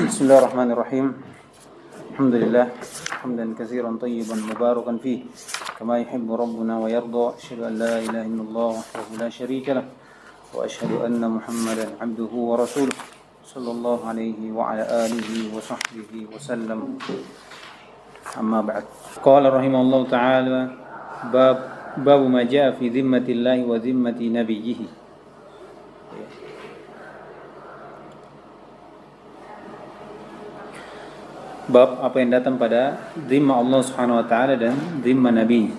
بسم الله الرحمن الرحيم. الحمد لله حمدا كثيرا طيبا مباركا فيه كما يحب ربنا ويرضى. أشهد أن لا إله إلا الله وحده لا شريك له وأشهد أن محمدا عبده ورسوله صلى الله عليه وعلى آله وصحبه وسلم. أما بعد، قال رحمه الله تعالى: باب ما جاء في ذمة الله وذمة نبيه. Bab apa yang datang pada zimma Allah Subhanahu wa taala dan zimma Nabi,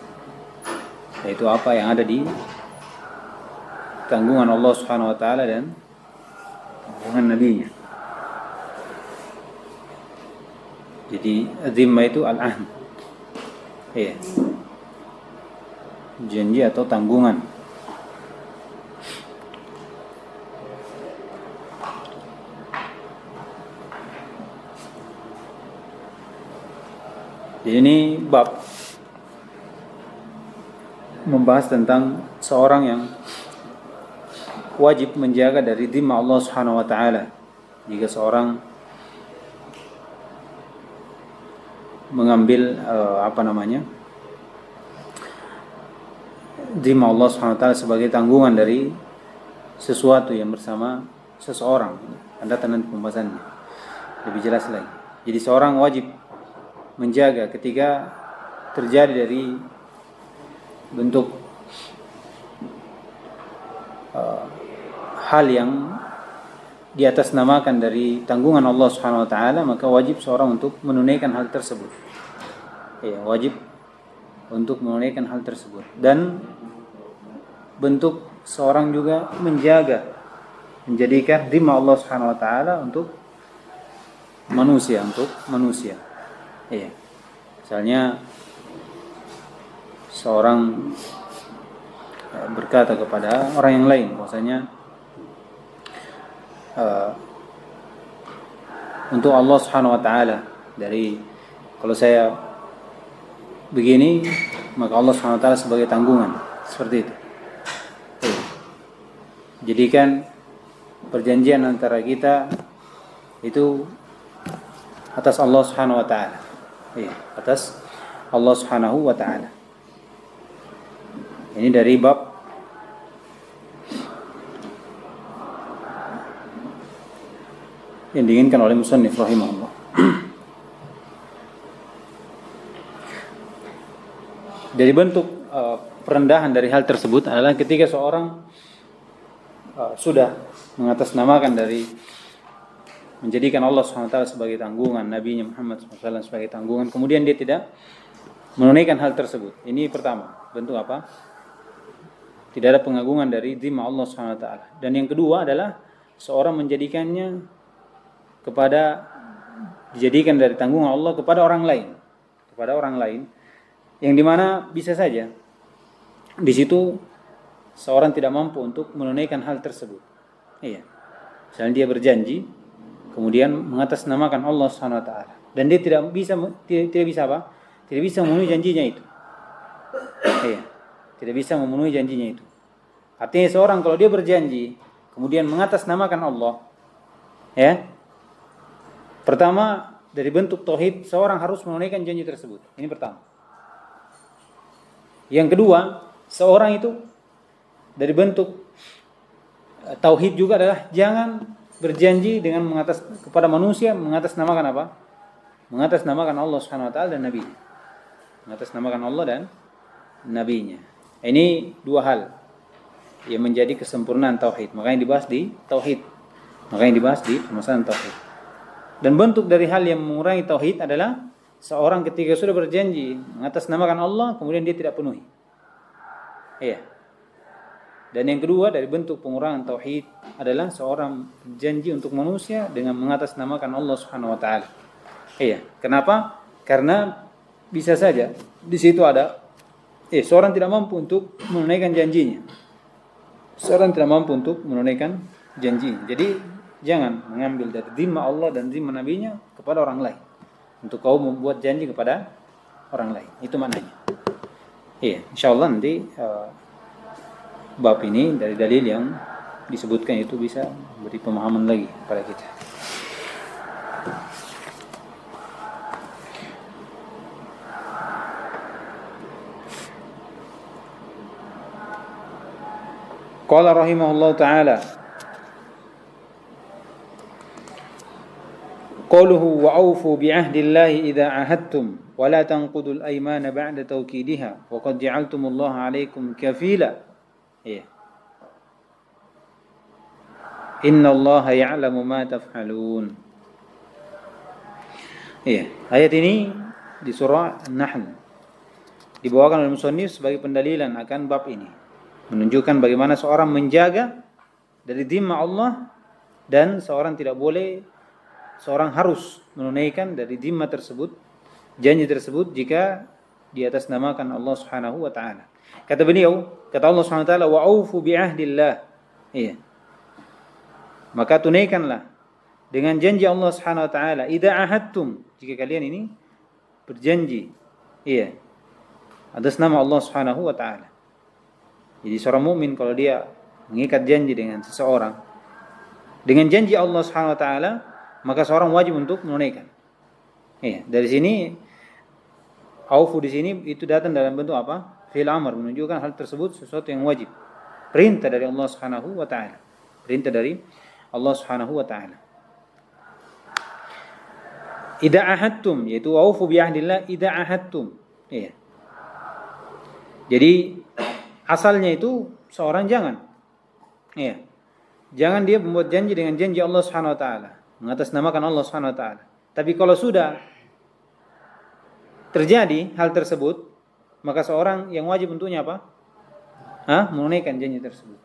yaitu apa yang ada di tanggungan Allah Subhanahu wa taala dan tanggungan Nabi-Nya. Jadi zimma itu al-ahd, ya, janji atau tanggungan. Jadi ini bab membahas tentang seorang yang wajib menjaga dari zimma Allah Subhanahu wa taala. Jika seorang mengambil zimma Allah Subhanahu wa taala sebagai tanggungan dari sesuatu yang bersama seseorang. Anda nanti pembahasannya lebih jelas lagi. Jadi seorang wajib menjaga ketika terjadi dari bentuk hal yang di atas namakan dari tanggungan Allah Subhanahu wa taala, maka wajib seorang untuk menunaikan hal tersebut. Ya, wajib untuk menunaikan hal tersebut. Dan bentuk seorang juga menjadikan zimma Allah Subhanahu wa taala untuk manusia. Iya. Misalnya seorang berkata kepada orang yang lain bahwasanya untuk Allah Subhanahu wa taala, dari kalau saya begini maka Allah Subhanahu wa taala sebagai tanggungan, seperti itu. Iya. Jadikan perjanjian antara kita itu atas Allah Subhanahu wa taala. Iya, atas Allah Subhanahu wa taala. Ini dari bab yang diinginkan oleh musannif rahimahullah. Dari bentuk perendahan dari hal tersebut adalah ketika seorang sudah mengatasnamakan dari menjadikan Allah SWT sebagai tanggungan, Nabi Muhammad SAW sebagai tanggungan, kemudian dia tidak menunaikan hal tersebut. Ini pertama, bentuk apa? Tidak ada pengagungan dari zimma Allah SWT. Dan yang kedua adalah seorang dijadikan dari tanggungan Allah kepada orang lain, yang dimana bisa saja di situ seorang tidak mampu untuk menunaikan hal tersebut. Iya, misalnya dia berjanji kemudian mengatasnamakan Allah Subhanahu wa taala dan dia tidak bisa apa? Tidak bisa memenuhi janjinya itu. Iya. Tidak bisa memenuhi janjinya itu. Artinya seorang kalau dia berjanji kemudian mengatasnamakan Allah, ya. Pertama, dari bentuk tauhid seorang harus menunaikan janji tersebut. Ini pertama. Yang kedua, seorang itu dari bentuk tauhid juga adalah jangan berjanji dengan kepada manusia mengatasnamakan apa? Mengatasnamakan Allah Subhanahu wa taala dan Nabi. Mengatasnamakan Allah dan Nabi-Nya. Ini dua hal yang menjadi kesempurnaan tauhid. Makanya dibahas di tauhid. Makanya dibahas di permasalahan tauhid. Dan bentuk dari hal yang mengurangi tauhid adalah seorang ketika sudah berjanji mengatasnamakan Allah kemudian dia tidak penuhi. Iya. Dan yang kedua dari bentuk pengurangan tauhid adalah seorang janji untuk manusia dengan mengatasnamakan Allah Subhanahu wa taala. Iya. Kenapa? Karena bisa saja di situ ada seorang tidak mampu untuk menunaikan janjinya. Seorang tidak mampu untuk menunaikan janjinya. Jadi jangan mengambil dari zimma Allah dan zimma Nabi-Nya kepada orang lain. Untuk kau membuat janji kepada orang lain. Itu maknanya. Iya, insyaallah nanti bab ini dari dalil yang disebutkan itu bisa beri pemahaman lagi pada kita. Qala rahimahullah ta'ala, qawluhu wa awfu bi'ahdillahi idza ahadtum wa la tanqudul aymana ba'da tawkidiha wa qad ja'altumullaha 'alaikum kafila. Ya. Innallaha ya'lamu ma taf'alun. Ya, ayat ini di surah An-Nahl dibawakan oleh musannif sebagai pendalilan akan bab ini, menunjukkan bagaimana seorang menjaga dari dhimma Allah dan seorang harus menunaikan dari dhimma tersebut, janji tersebut jika di atas namakan Allah Subhanahu wa taala. Kata Allah Subhanahu wa taala, wa aufu bi ahdillah. Iya. Maka tunaikanlah dengan janji Allah Subhanahu wa taala, idza ahadtum, jika kalian ini berjanji. Iya. Atas nama Allah Subhanahu wa taala. Jadi seorang mukmin kalau dia mengikat janji dengan seseorang dengan janji Allah Subhanahu wa taala, maka seorang wajib untuk menunaikan. Iya, dari sini aufu di sini itu datang dalam bentuk apa? Fi'il amr, menunjukkan hal tersebut sesuatu yang wajib. Perintah dari Allah Subhanahu wa taala. Perintah dari Allah Subhanahu wa taala. Idza ahadtum, yaitu aufu bi ahdillah idza ahadtum. Iya. Jadi asalnya itu seorang jangan dia membuat janji dengan janji Allah Subhanahu wa taala, mengatasnamakan Allah Subhanahu wa taala. Tapi kalau sudah terjadi hal tersebut, maka seorang yang wajib untuknya apa? Menunaikan janji tersebut.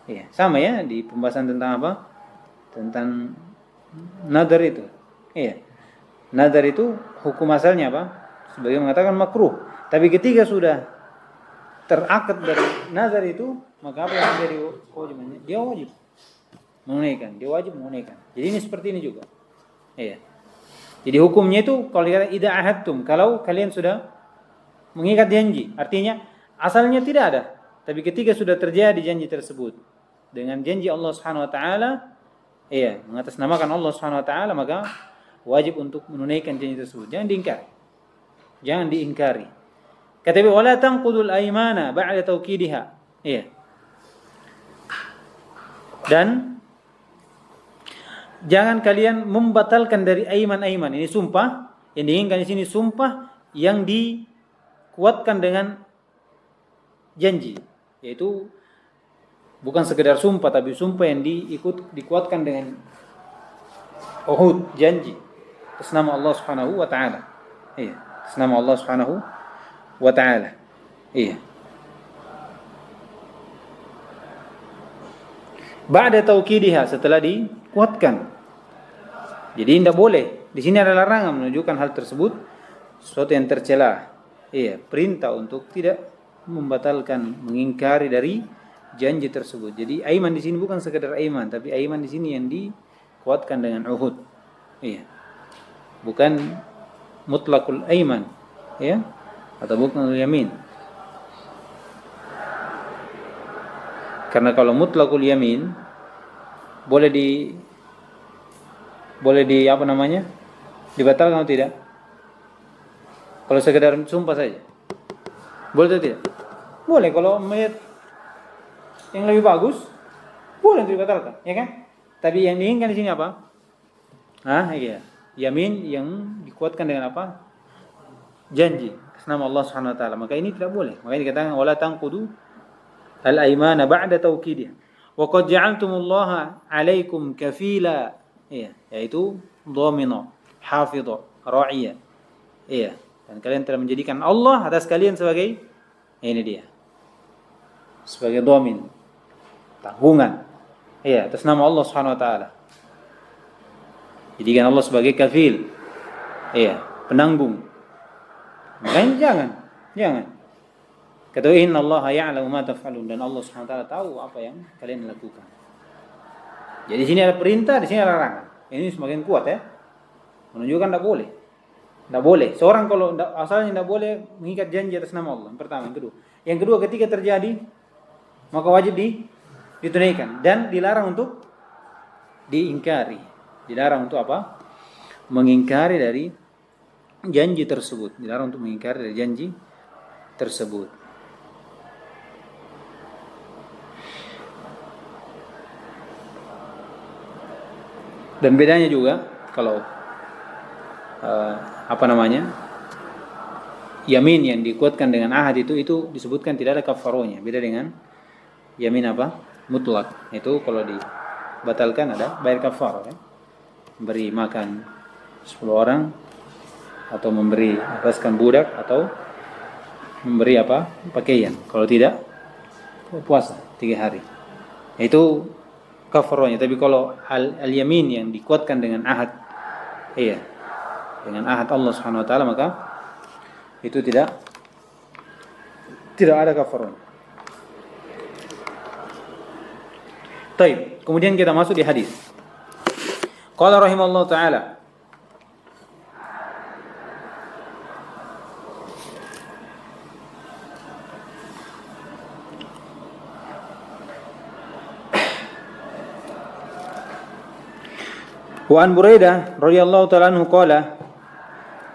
Iya, sama ya di pembahasan tentang apa? Tentang nadar itu. Iya. Nadar itu hukum asalnya apa? Sebagai mengatakan makruh. Tapi ketika sudah terakad dari nazar itu, maka apa yang menjadi kewajibannya? Dia wajib menunaikan. Jadi ini seperti ini juga. Iya. Jadi hukumnya itu kalau dikata idza ahadtum, kalau kalian sudah mengikat janji, artinya asalnya tidak ada, tapi ketika sudah terjadi janji tersebut dengan janji Allah Subhanahu wa taala, mengatasnamakan Allah Subhanahu wa taala, maka wajib untuk menunaikan janji tersebut. Jangan diingkari. Kata Nabi, wala tanqudul aymana ba'da tawkidiha. Iya. Dan jangan kalian membatalkan dari aiman-aiman. Ini sumpah yang diinginkan di sini, sumpah yang dikuatkan dengan janji, yaitu bukan sekedar sumpah, tapi sumpah yang dikuatkan dengan uhud, janji atas nama Allah Subhanahu wa taala. Iya, atas nama Allah Subhanahu wa ta'ala. Iya. Ba'da taukidiha, setelah dikuatkan. Jadi tidak boleh. Di sini ada larangan menunjukkan hal tersebut sesuatu yang tercela. Iya, perintah untuk tidak membatalkan, mengingkari dari janji tersebut. Jadi aiman di sini bukan sekedar aiman, tapi aiman di sini yang dikuatkan dengan uhud. Iya. Bukan mutlaqul aiman, ya. Atau bukan yamin. Karena kalau mutlaqul yamin boleh apa namanya? Dibatalkan atau tidak? Kalau sekedar sumpah saja. Boleh atau tidak? Boleh. Kalau melihat yang lebih bagus, boleh dibatalkan, ya kan? Tapi yang diinginkan di sini apa? Iya. Yamin yang dikuatkan dengan apa? Janji nama Allah Subhanahu wa taala. Maka ini tidak boleh. Makanya dikatakan wala tanqudu al-aymana ba'da tawkidiha. Wa qad ja'altumullaha 'alaikum kafila. Iya, yaitu dhamina, hafidha, ra'iya. Iya, dan kalian telah menjadikan Allah atas kalian sebagai ini dia. Sebagai dhamin, tanggungan. Iya, atas nama Allah Subhanahu wa taala. Jadikan Allah sebagai kafil. Iya, penanggung. Makanya jangan. Kata inna Allah ya'lamu ma taf'alun, dan Allah Subhanahu wa taala tahu apa yang kalian lakukan. Jadi di sini ada perintah, di sini ada larangan. Ini semakin kuat ya. Menunjukkan tidak boleh. Tidak boleh. Seorang kalau asalnya tidak boleh mengikat janji atas nama Allah. Yang pertama, yang kedua. Yang kedua, ketika terjadi maka wajib ditunaikan dan dilarang untuk diingkari. Dilarang untuk apa? mengingkari dari janji tersebut. Dilarang untuk mengingkari dari janji tersebut. Dan bedanya juga kalau yamin yang dikuatkan dengan ahad itu disebutkan tidak ada kafarohnya. Beda dengan yamin mutlak. Itu kalau dibatalkan ada bayar kafarah, ya. Memberi makan 10 orang, atau memberi bebaskan budak, atau memberi pakaian. Kalau tidak, puasa 3 hari. Itu kafarahnya. Tapi kalau al-yamin yang dikuatkan dengan ahad, dengan ahad Allah Subhanahu wa taala, maka itu tidak ada kafarahnya. Baik, kemudian kita masuk di hadis. Qala rahimallahu taala, wa an Buraidah radhiyallahu ta'ala anhu qala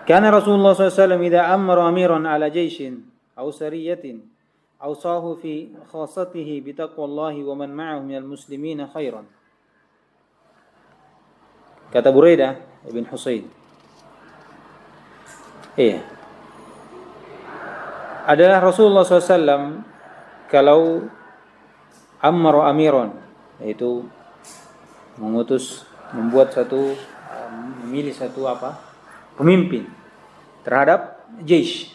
kana Rasulullah sallallahu alaihi wasallam idza amara amiran ala jayshin aw sariyatin awsahu fi khassatihi bi taqwallahi wa man ma'ahu minal muslimina khairan. Kata Buraidah ibn Husayn, adalah Rasulullah SAW kalau amara amiran, yaitu memilih satu pemimpin terhadap jaysh.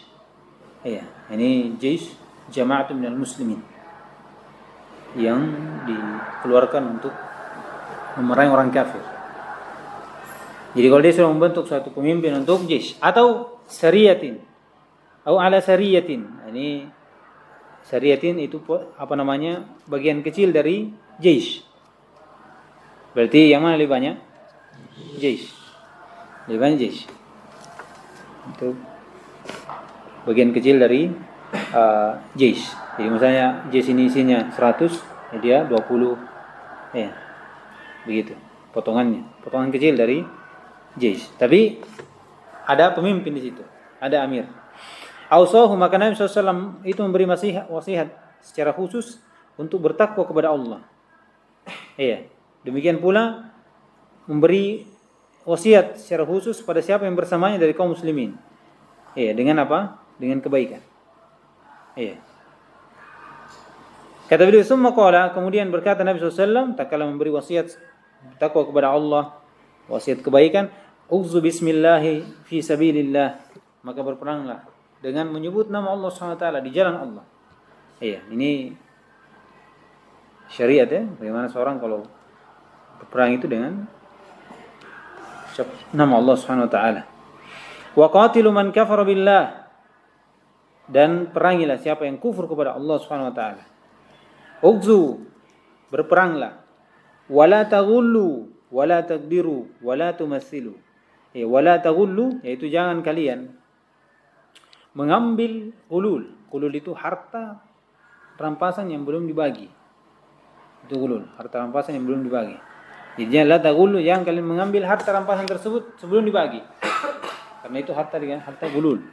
Ini jaysh jama'atun minal muslimin yang dikeluarkan untuk memerangi orang kafir. Jadi kalau dia sudah membentuk suatu pemimpin untuk jaysh atau sariyatin atau ala sariyatin, ini sariyatin itu bagian kecil dari jaysh. Berarti yang mana lebih banyak? Jaysh. Lebih banyak jaysh. Itu bagian kecil dari jaysh. Jadi misalnya jaysh ini isinya 100, dia 20, begitu potongannya. Potongan kecil dari jaysh. Tapi ada pemimpin di situ, ada amir. Ausahu, maka Nabi SAW itu memberi wasiat secara khusus untuk bertakwa kepada Allah. Demikian pula memberi wasiat secara khusus pada siapa yang bersamanya dari kaum muslimin. Dengan apa? Dengan kebaikan. Kata beliau, summa qala, kemudian berkata Nabi SAW, tak kala memberi wasiat takwa kepada Allah, wasiat kebaikan, uzu bismillahi fi sabilillah, maka berperanglah dengan menyebut nama Allah SWT di jalan Allah. Ini syariat, bagaimana seorang kalau berperang itu dengan nama Allah SWT. Wa qatilu man kafara billah, dan perangilah siapa yang kufur kepada Allah SWT. Ughzu, berperanglah. Wala taghullu wala taqdiru wala tumassilu. Wala taghullu, yaitu jangan kalian mengambil gulul. Gulul itu harta rampasan yang belum dibagi. Itu gulul, harta rampasan yang belum dibagi. Jadi la taghullu, jangan kalian mengambil harta rampasan tersebut sebelum dibagi. Karena itu harta dengan harta gulul.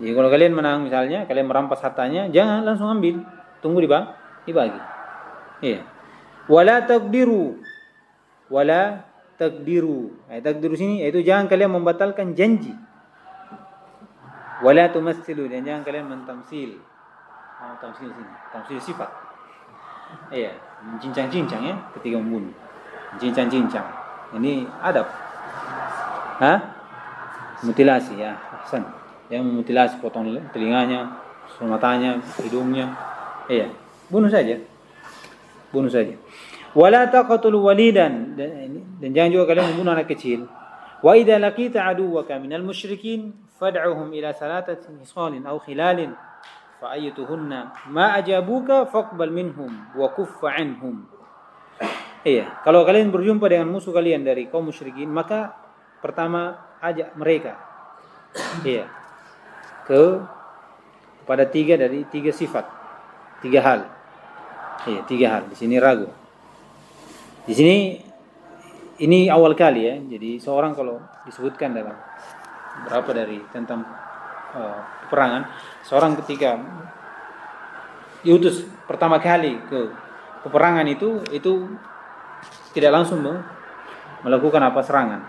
Jadi kalau kalian menang misalnya, kalian merampas hartanya, jangan langsung ambil, tunggu dibagi. Wala taqdiru, wala taqdiru. Taqdiru sini yaitu jangan kalian membatalkan janji. Wala tumassilu, dan jangan kalian mentamsil. Tamsil sini, tamsil sifat. Mencincang-cincang ketika membunuh. Mencincang-cincang. Ini adab. Mutilasi, ahsan. Yang memutilasi, potong telinganya, matanya, hidungnya. Bunuh saja. Wala taqtulu walidan, dan jangan juga kalian membunuh anak kecil. Wa idza laqita aduwaka minal musyrikin fad'uhum ila salatati hisalin aw khilalin fa ayyatuhunna ma ajabuka faqbal minhum wa kuffa anhum. Kalau kalian berjumpa dengan musuh kalian dari kaum musyrikin, maka pertama ajak mereka kepada tiga sifat, 3 hal. 3 hal. Di sini ragu. Di sini ini awal kali ya. Jadi seorang kalau disebutkan dalam berapa dari tentang peperangan, seorang ketika diutus pertama kali ke peperangan itu tidak langsung melakukan apa serangan.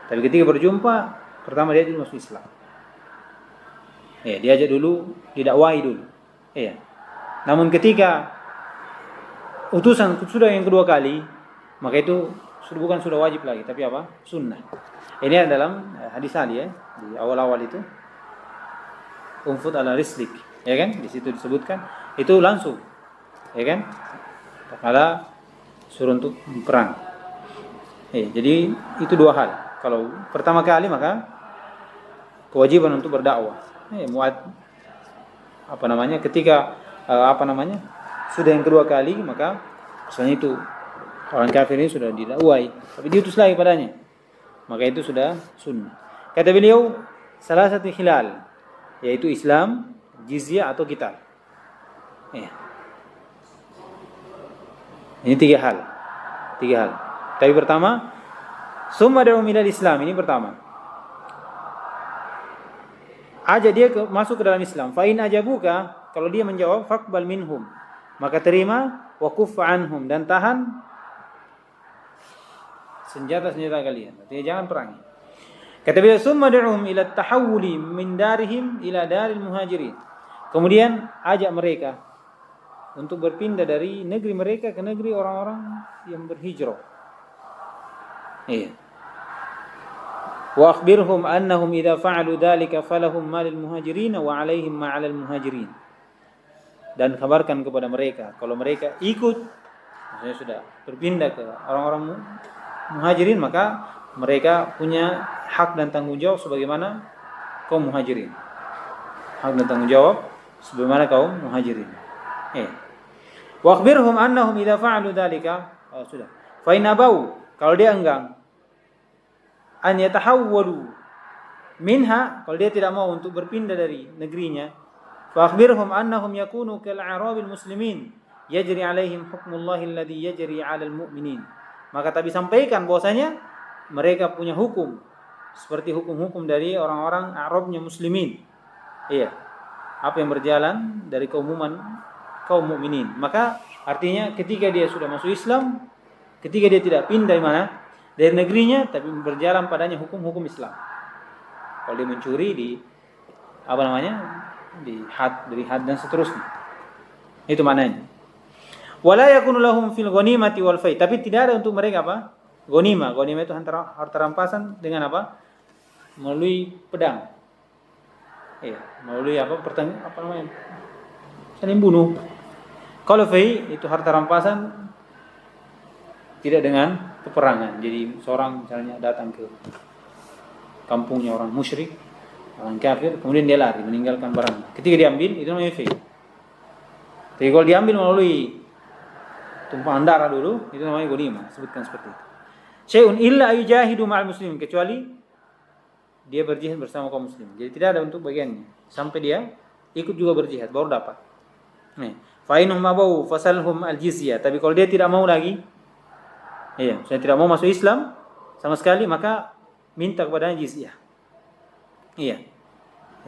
Tapi ketika berjumpa, pertama dia dulu masuk Islam. Ya, diajak dulu, didakwahi dulu. Iya. Namun ketika utusan sudah yang kedua kali, maka itu bukan sudah wajib lagi, tapi apa? Sunnah. Ini dalam hadis Ali ya, di awal-awal itu. Umfud ala rislik, ya kan? Di situ disebutkan itu langsung, ya kan? Tatkala suruh untuk perang. Jadi itu dua hal. Kalau pertama kali maka kewajiban untuk berdakwah. Ketika sudah yang kedua kali maka misalnya itu orang kafir ini sudah didakwai, tapi diutus lagi padanya, maka itu sudah sunnah. Kata beliau, salah satu hilal, yaitu Islam, jizyah atau qital. Ini tiga hal. Tapi pertama, summa da'u ilal Islam, ini pertama. Ajak dia masuk ke dalam Islam. Fa in ajabuka, kalau dia menjawab, faqbal minhum, maka terima, wa kuffa anhum, dan tahan senjata-senjata kalian. Artinya jangan perangi. Kata beliau, summa da'uhum ila tahawuli min darihim ila daril muhajirin. Kemudian ajak mereka untuk berpindah dari negeri mereka ke negeri orang-orang yang berhijrah. Iya. Wa akhbirhum annahum idza fa'alu dzalika falahum ma lil muhajirin wa 'alaihim ma 'alal muhajirin. Dan kabarkan kepada mereka kalau mereka ikut, maksudnya sudah berpindah ke orang-orang muhajirin, maka mereka punya hak dan tanggung jawab sebagaimana kaum muhajirin. Hak dan tanggung jawab sebagaimana kaum muhajirin. Wa akhbirhum annahum idza fa'alu dzalika, sudah. Fa in abau, kalau dia enggan, an yatahawwalu minha, kalau dia tidak mau untuk berpindah dari negerinya, fa akhbirhum annahum yakunu kal a'rabil muslimin yajri alaihim hukmullahi alladhi yajri 'alal mu'minin. Maka tapi sampaikan bahwasanya mereka punya hukum seperti hukum-hukum dari orang-orang Arabnya muslimin. Iya. Apa yang berjalan dari keumuman kaum mukminin. Maka artinya ketika dia sudah masuk Islam, ketika dia tidak pindah dari mana? Dari negerinya, tapi berjalan padanya hukum-hukum Islam. Kalau dia mencuri dari had dan seterusnya. Itu maknanya. Wala yakunu lahum fil ghanimati wal fai. Tapi tidak ada untuk mereka apa? Ghanimah. Ghanimah itu harta rampasan dengan apa? Melalui pedang. Melalui saling bunuh. Kalau fai itu harta rampasan tidak dengan peperangan. Jadi seorang misalnya datang ke kampungnya orang musyrik, orang kafir, kemudian dia lari meninggalkan barang. Ketika diambil itu namanya fai. Tapi kalau diambil melalui tumpahan darah dulu, itu namanya ghanimah, sebutkan seperti itu. Syai'un illa yujahidu ma'al muslimin, kecuali dia berjihad bersama kaum muslimin. Jadi tidak ada untuk bagiannya sampai dia ikut juga berjihad baru dapat. Fa inhum abau fasalhum al-jizyah. Tapi kalau dia tidak mau lagi, saya tidak mau masuk Islam sama sekali, maka minta kepadanya jizyah.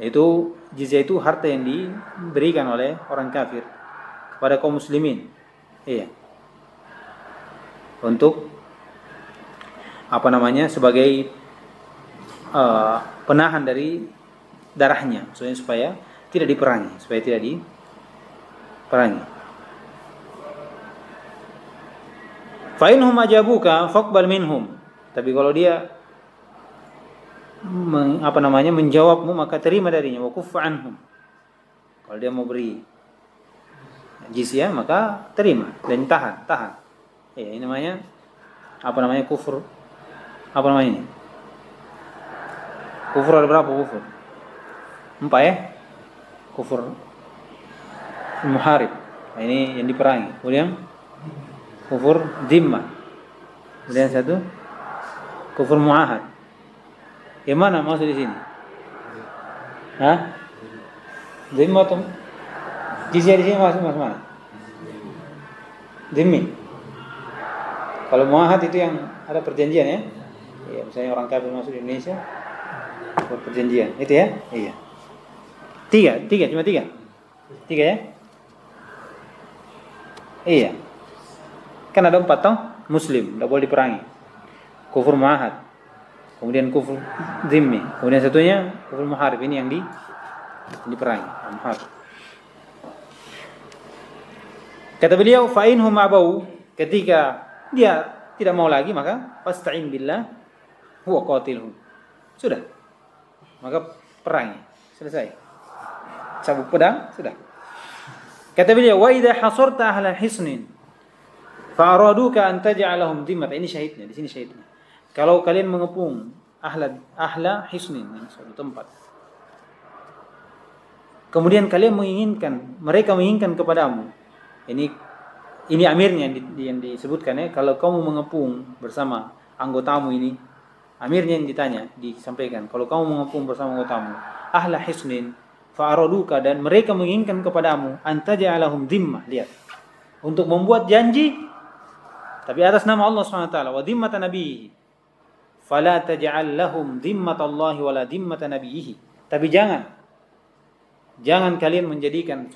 Itu jizyah itu harta yang diberikan oleh orang kafir kepada kaum muslimin. Untuk sebagai penahan dari darahnya, maksudnya supaya tidak diperangi. Fa inhum ajabuka faqbal minhum. Tapi kalau dia menjawabmu, maka terima darinya. Wa kuffa anhum. Kalau dia mau beri jizyah, maka terima dan tahan. Ini namanya kufur. Ini? Kufur ada berapa kufur? 4 ya? Kufur muharib. Ini yang diperangi. Kemudian kufur dhimmah. Kemudian satu kufur muahad. Yang mana maksud di sini? Dhimmah atau jizyah di sini maksud mana? Dhimmi. Kalau muahad itu yang ada perjanjian ya. Iya, misalnya orang kafir masuk Indonesia buat perjanjian, itu ya? Iya. Tiga, cuma tiga. Tiga ya? Iya. Kan ada 4 toh, Muslim, tidak boleh diperangi. Kufur muahad, kemudian kufur zimmi, kemudian satunya kufur muharib, ini yang diperangi. Muharib. Kata beliau, fa inhum abau, ketika dia tidak mau lagi maka fasta'in billah huwa qatilhum. Sudah. Maka perangi, selesai. Cabut pedang, sudah. Kata beliau, wa idza hasarta ahla hisnin fa araduka an taj'alahum dhimmatan. Ini syahidnya, di sini syahidnya. Kalau kalian mengepung ahla hisnin, suatu tempat. Kemudian kalian mereka menginginkan kepadamu. Ini amirnya yang disebutkan ya, kalau kamu mengepung bersama anggotamu ini, amirnya yang disampaikan, kalau kamu mengepung bersama anggotamu, ahla hisnin fa'araduka, dan mereka menginginkan kepadamu antaja'alahum dhimmah, lihat, untuk membuat janji tapi atas nama Allah SWT wa dhimmata nabiyhi, fala taj'al lahum dhimmatallahi wala dhimmata nabiyhi, tapi jangan kalian menjadikan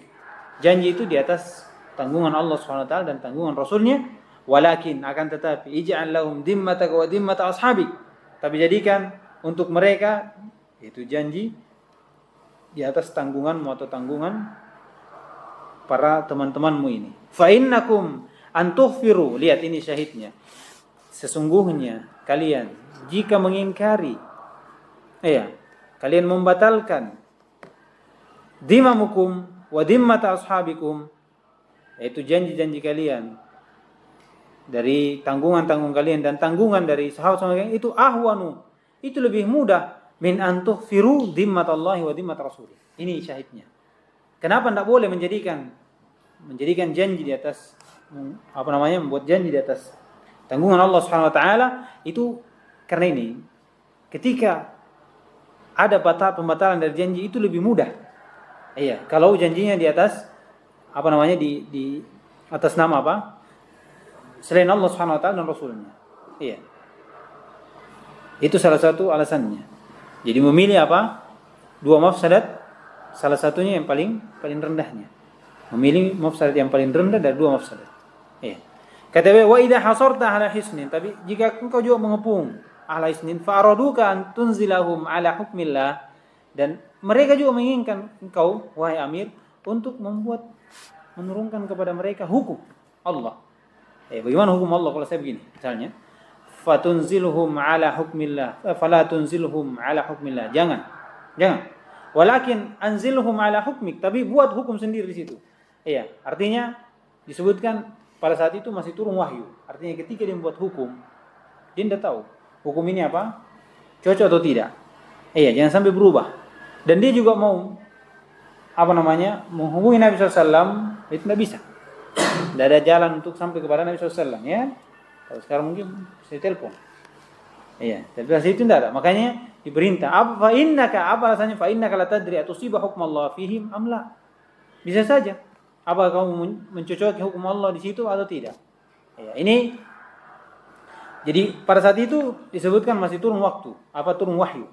janji itu di atas tanggungan Allah SWT dan tanggungan Rasulnya, walakin akan tetapi ij'al lahum dhimmataka wa dhimmata ashabik, tapi jadikan untuk mereka itu janji di atas tanggunganmu atau tanggungan para teman-temanmu ini. Fa innakum an tughfiru, lihat ini syahidnya, sesungguhnya kalian jika mengingkari kalian membatalkan dimamukum wa dhimmata ashabikum, yaitu janji-janji kalian dari tanggungan kalian dan tanggungan dari sahabat-sahabat kalian, itu ahwanu, itu lebih mudah min antughfiru dhimmatallahi wa dhimmat rasulih. Ini syahidnya. Kenapa tidak boleh menjadikan janji di atas membuat janji di atas tanggungan Allah Subhanahu wa taala, itu karena ini ketika ada pembatalan dari janji itu lebih mudah. Iya, kalau janjinya di atas di atas nama selain Allah Subhanahu wa taala dan Rasulnya. Iya. Itu salah satu alasannya. Jadi memilih dua mafsadat, salah satunya yang paling rendahnya. Memilih mafsadat yang paling rendah dari dua mafsadat. Iya. Kata beliau, wa idza hasarta ahla hisnin, tapi jika engkau juga mengepung ahla hisnin, fa araduka an tunzilahum ala hukmillah, dan mereka juga menginginkan engkau wahai amir untuk menurunkan kepada mereka hukum Allah. Bagaimana hukum Allah kalau saya begini? Misalnya, fatunzilhum ala hukmillah, fala tunzilhum ala hukmillah. Jangan. Walakin anzilhum ala hukmik, tapi buat hukum sendiri di situ. Iya, artinya disebutkan pada saat itu masih turun wahyu. Artinya ketika dia membuat hukum, dia tidak tahu hukum ini cocok atau tidak. Iya, jangan sampai berubah. Dan dia juga mau menghubungi Nabi SAW, itu tidak bisa. Tidak ada jalan untuk sampai kepada Nabi SAW, ya. Kalau sekarang mungkin saya telepon. Iya, tapi pada itu tidak ada. Makanya diperintah, apa alasannya? Fa innaka la tadri atusiba hukmallah fihim am la. Bisa saja. Apa kamu mencocoki hukum Allah di situ atau tidak? Iya, ini jadi pada saat itu disebutkan masih turun waktu, turun wahyu.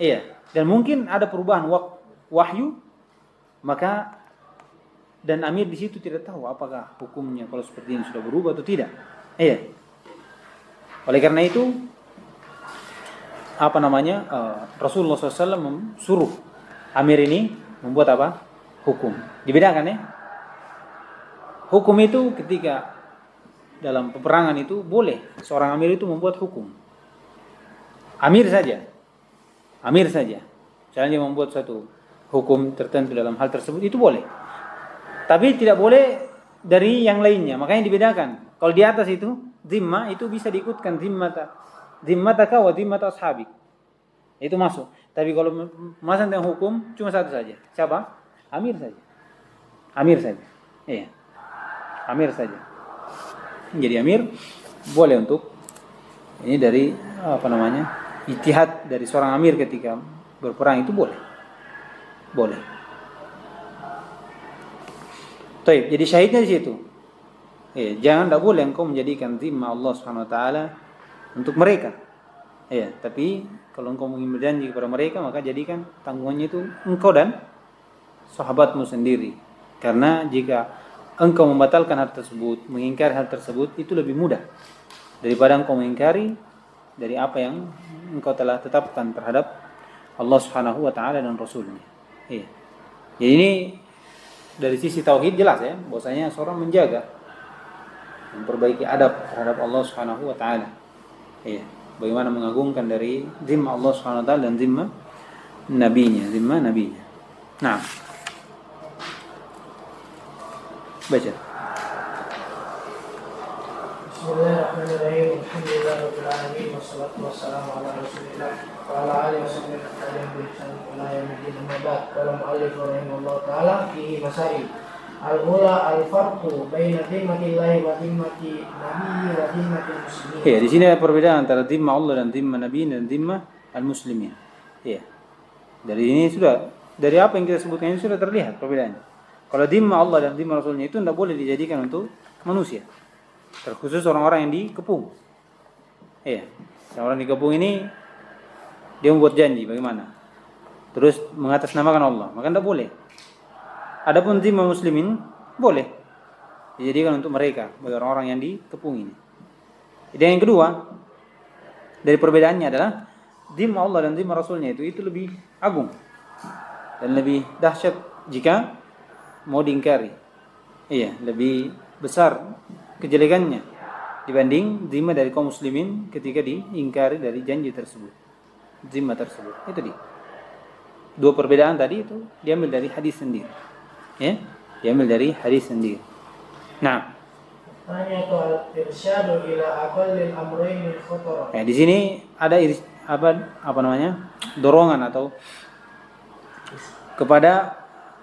Iya, dan mungkin ada perubahan wahyu, maka dan amir di situ tidak tahu apakah hukumnya kalau seperti ini sudah berubah atau tidak. Iya. Oleh karena itu Rasulullah SAW suruh amir ini membuat hukum. Dibedakan ya. Hukum itu ketika dalam peperangan itu boleh seorang amir itu membuat hukum. Amir saja. Misalnya membuat satu hukum tertentu dalam hal tersebut itu boleh. Tapi tidak boleh dari yang lainnya. Makanya dibedakan. Kalau di atas itu zimmah itu bisa diikutkan zimmataka wa zimmata ashabik. Itu masuk. Tapi kalau masuk tentang hukum cuma satu saja. Siapa? Amir saja. Iya. Amir saja. Jadi amir boleh untuk ini dari ijtihad dari seorang amir ketika berperang itu boleh. Baik, jadi syahidnya di situ. Jangan, tidak boleh engkau menjadikan zimmah Allah Subhanahu wa taala untuk mereka. Iya, tapi kalau engkau ingin berjanji kepada mereka, maka jadikan tanggungannya itu engkau dan sahabatmu sendiri. Karena jika engkau membatalkan hal tersebut, mengingkari hal tersebut, itu lebih mudah daripada engkau mengingkari dari apa yang engkau telah tetapkan terhadap Allah Subhanahu wa taala dan Rasulnya. Iya. Jadi ini dari sisi tauhid jelas ya, bahwasanya seorang menjaga, memperbaiki adab terhadap Allah Subhanahu wa taala. Iya. Bagaimana mengagungkan dari zimma Allah Subhanahu wa taala dan zimma nabinya. Nah. Baca. Bismillahirrahmanirrahim. Alhamdulillahirabbil alamin wassalatu wassalamu ala Rasulillah wa ala alihi wasallam bi ihsan ila yaumil amma ba'd. Qala mu'allif rahimahullah taala fihi masail. Al-ula al-farqu baina dhimmatillahi wa dhimmati nabiyyi wa dhimmatil muslimin. Iya, di sini ada perbedaan antara dhimma Allah dan dhimma nabi dan dhimma al-muslimin. Iya. Dari ini sudah, dari apa yang kita sebutkan ini sudah terlihat perbedaannya. Kalau dhimma Allah dan dhimma Rasulnya itu tidak boleh dijadikan untuk manusia. Terkhusus orang-orang yang dikepung. Iya. Orang dikepung ini dia membuat janji bagaimana? Terus mengatasnamakan Allah, maka tidak boleh. Adapun dhimma muslimin boleh dijadikan untuk mereka, bagi orang-orang yang dikepung ini. Dan yang kedua dari perbedaannya adalah dhimma Allah dan dhimma Rasulnya itu lebih agung dan lebih dahsyat jika mau diingkari. Iya, lebih besar kejelekannya dibanding dhimma dari kaum muslimin ketika diingkari dari janji tersebut, dhimma tersebut. Itu dia. Dua perbedaan tadi itu diambil dari hadis sendiri. Ya, diambil dari hadis sendiri. Nah, irsyadu ila aqallil amrayn khatara. Di sini ada apa namanya? Dorongan atau kepada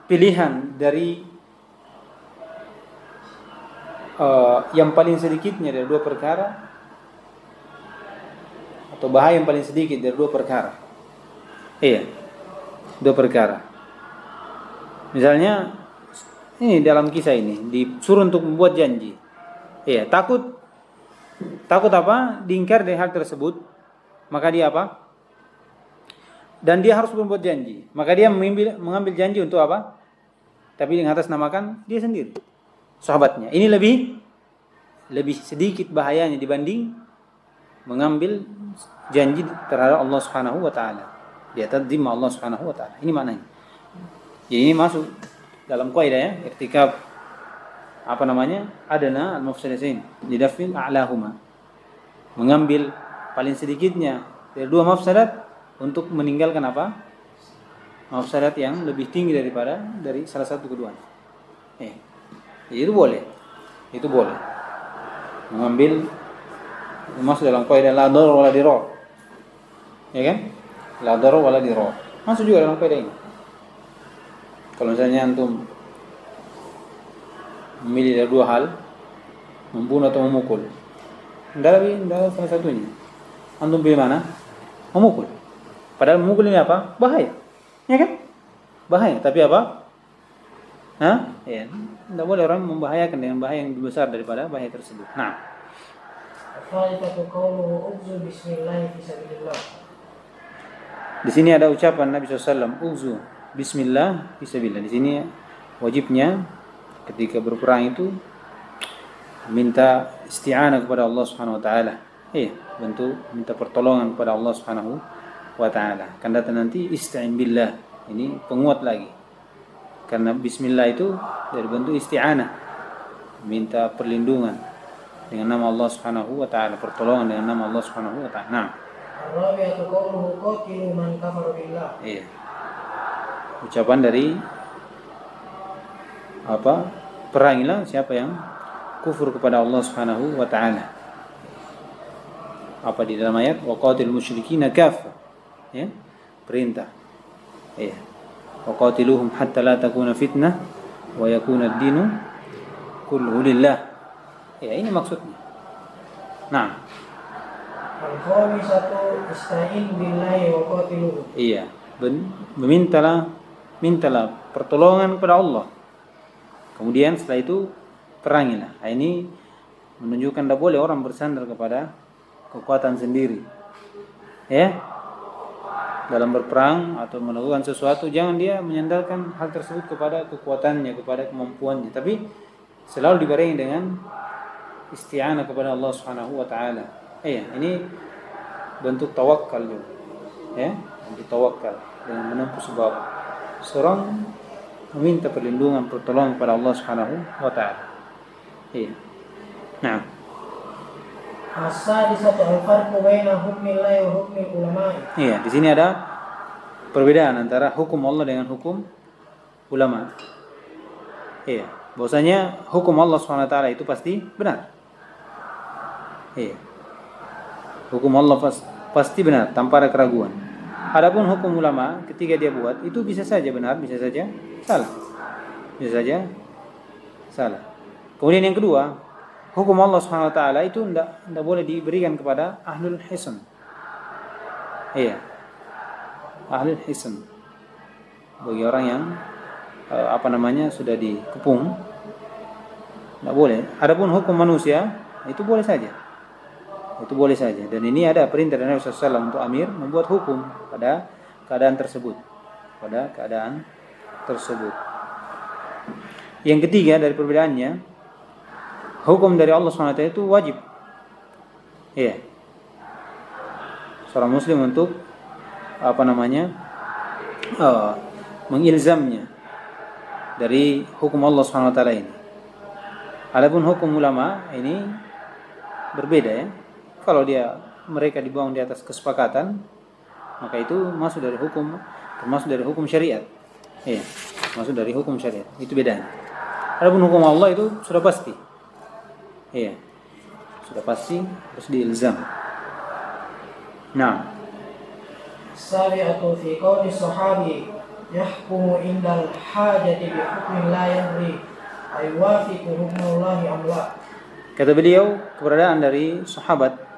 pilihan dari yang paling sedikitnya dari dua perkara, atau bahaya yang paling sedikit dari dua perkara. Iya, dua perkara. Misalnya ini dalam kisah ini disuruh untuk membuat janji. Iya, takut apa? Diingkar dari hal tersebut, maka dia apa? Dan dia harus membuat janji. Maka dia mengambil janji untuk apa? Tapi dengan atas namakan dia sendiri, sahabatnya. Ini lebih sedikit bahayanya dibanding mengambil janji terhadap Allah Subhanahu wa taala. Di atas dhimma Allah Subhanahu wa taala. Ini maknanya. Jadi ini masuk dalam kaidah ya, irtikab apa namanya? Adana al-mafsadatain lidafil a'lahuma. Mengambil paling sedikitnya dari dua mafsadat untuk meninggalkan apa? Mafsadat yang lebih tinggi dari salah satu keduanya. Itu boleh. Itu boleh. Mengambil masuk dalam kaidah la darar wala dirar. Ya kan? La darar wala dirar. Masuk juga dalam kaidah ini. Kalau misalnya antum memilih dari dua hal, membunuh atau memukul, tidak salah satunya. Antum pilih mana? Memukul. Padahal memukul ini apa? Bahaya. Ya kan? Bahaya. Tapi apa? Ya, tidak boleh orang membahayakan dengan bahaya yang lebih besar daripada bahaya tersebut. Nah, di sini ada ucapan Nabi SAW, "Uzu bismillah fisabilillah." Di sini wajibnya ketika berperang itu minta isti'anah kepada Allah Subhanahu wa taala. Bentuk minta pertolongan kepada Allah Subhanahu wa taala. Kan datang nanti ista'in billah. Ini penguat lagi. Karena bismillah itu dari bentuk isti'anah, minta perlindungan dengan nama Allah Subhanahu wa taala, pertolongan dengan nama Allah Subhanahu wa taala. Nah, ar-rabi'atu qawluhu qatilu man kafara billah. Iya. Ucapan dari apa? Perangilah siapa yang kufur kepada Allah Subhanahu wa taala. Apa di dalam ayat wa qatilul musyrikina kaffa. Ya, perintah. Iya. Wa qatiluhum hatta la takuna fitnah wa yakuna ad-dinu kulluhu lillah. Ya, ini maksudnya. Nah, al-khamisatu ista'in billahi wa qatiluhu. Iya, mintalah pertolongan kepada Allah. Kemudian setelah itu perangilah. Ini menunjukkan tidak boleh orang bersandar kepada kekuatan sendiri. Ya. Dalam berperang atau melakukan sesuatu, jangan dia menyandarkan hal tersebut kepada kekuatannya, kepada kemampuannya, tapi selalu dibarengi dengan isti'anah kepada Allah Subhanahu wa taala. Ini bentuk tawakal juga. Ya, bentuk tawakal dengan menempuh sebab seorang meminta perlindungan, pertolongan kepada Allah Subhanahu wa taala. Nah, As-sadisatu al-farqu baina hukmillahi wa hukmil ulama. di sini ada perbedaan antara hukum Allah dengan hukum ulama. Bahwasanya hukum Allah SWT itu pasti benar. Hukum Allah pasti benar tanpa ada keraguan. Adapun hukum ulama ketika dia buat itu bisa saja benar, bisa saja salah. Bisa saja salah. Kemudian yang kedua, hukum Allah SWT itu tidak boleh diberikan kepada ahlul hisn. Ahlul hisn. Bagi orang yang sudah dikepung, tidak boleh. Adapun hukum manusia itu boleh saja. Itu boleh saja. Dan ini ada perintah dari Nabi SAW untuk amir membuat hukum pada keadaan tersebut. Yang ketiga dari perbedaannya, hukum dari Allah SWT itu wajib. Seorang muslim untuk mengilzamnya dari hukum Allah SWT ini. Adapun hukum ulama ini berbeda ya. Kalau mereka dibangun di atas kesepakatan, maka itu termasuk dari hukum syariat. Masuk dari hukum syariat. Itu bedanya. Adapun hukum Allah itu sudah pasti. Sudah pasti harus diilzam. Nah, Sabi'atu fi qawli sahabi yahkumu indal hajati bi hukmin la yadri ay wafiqu hukmullahi am la. Kata beliau, keberadaan dari sahabat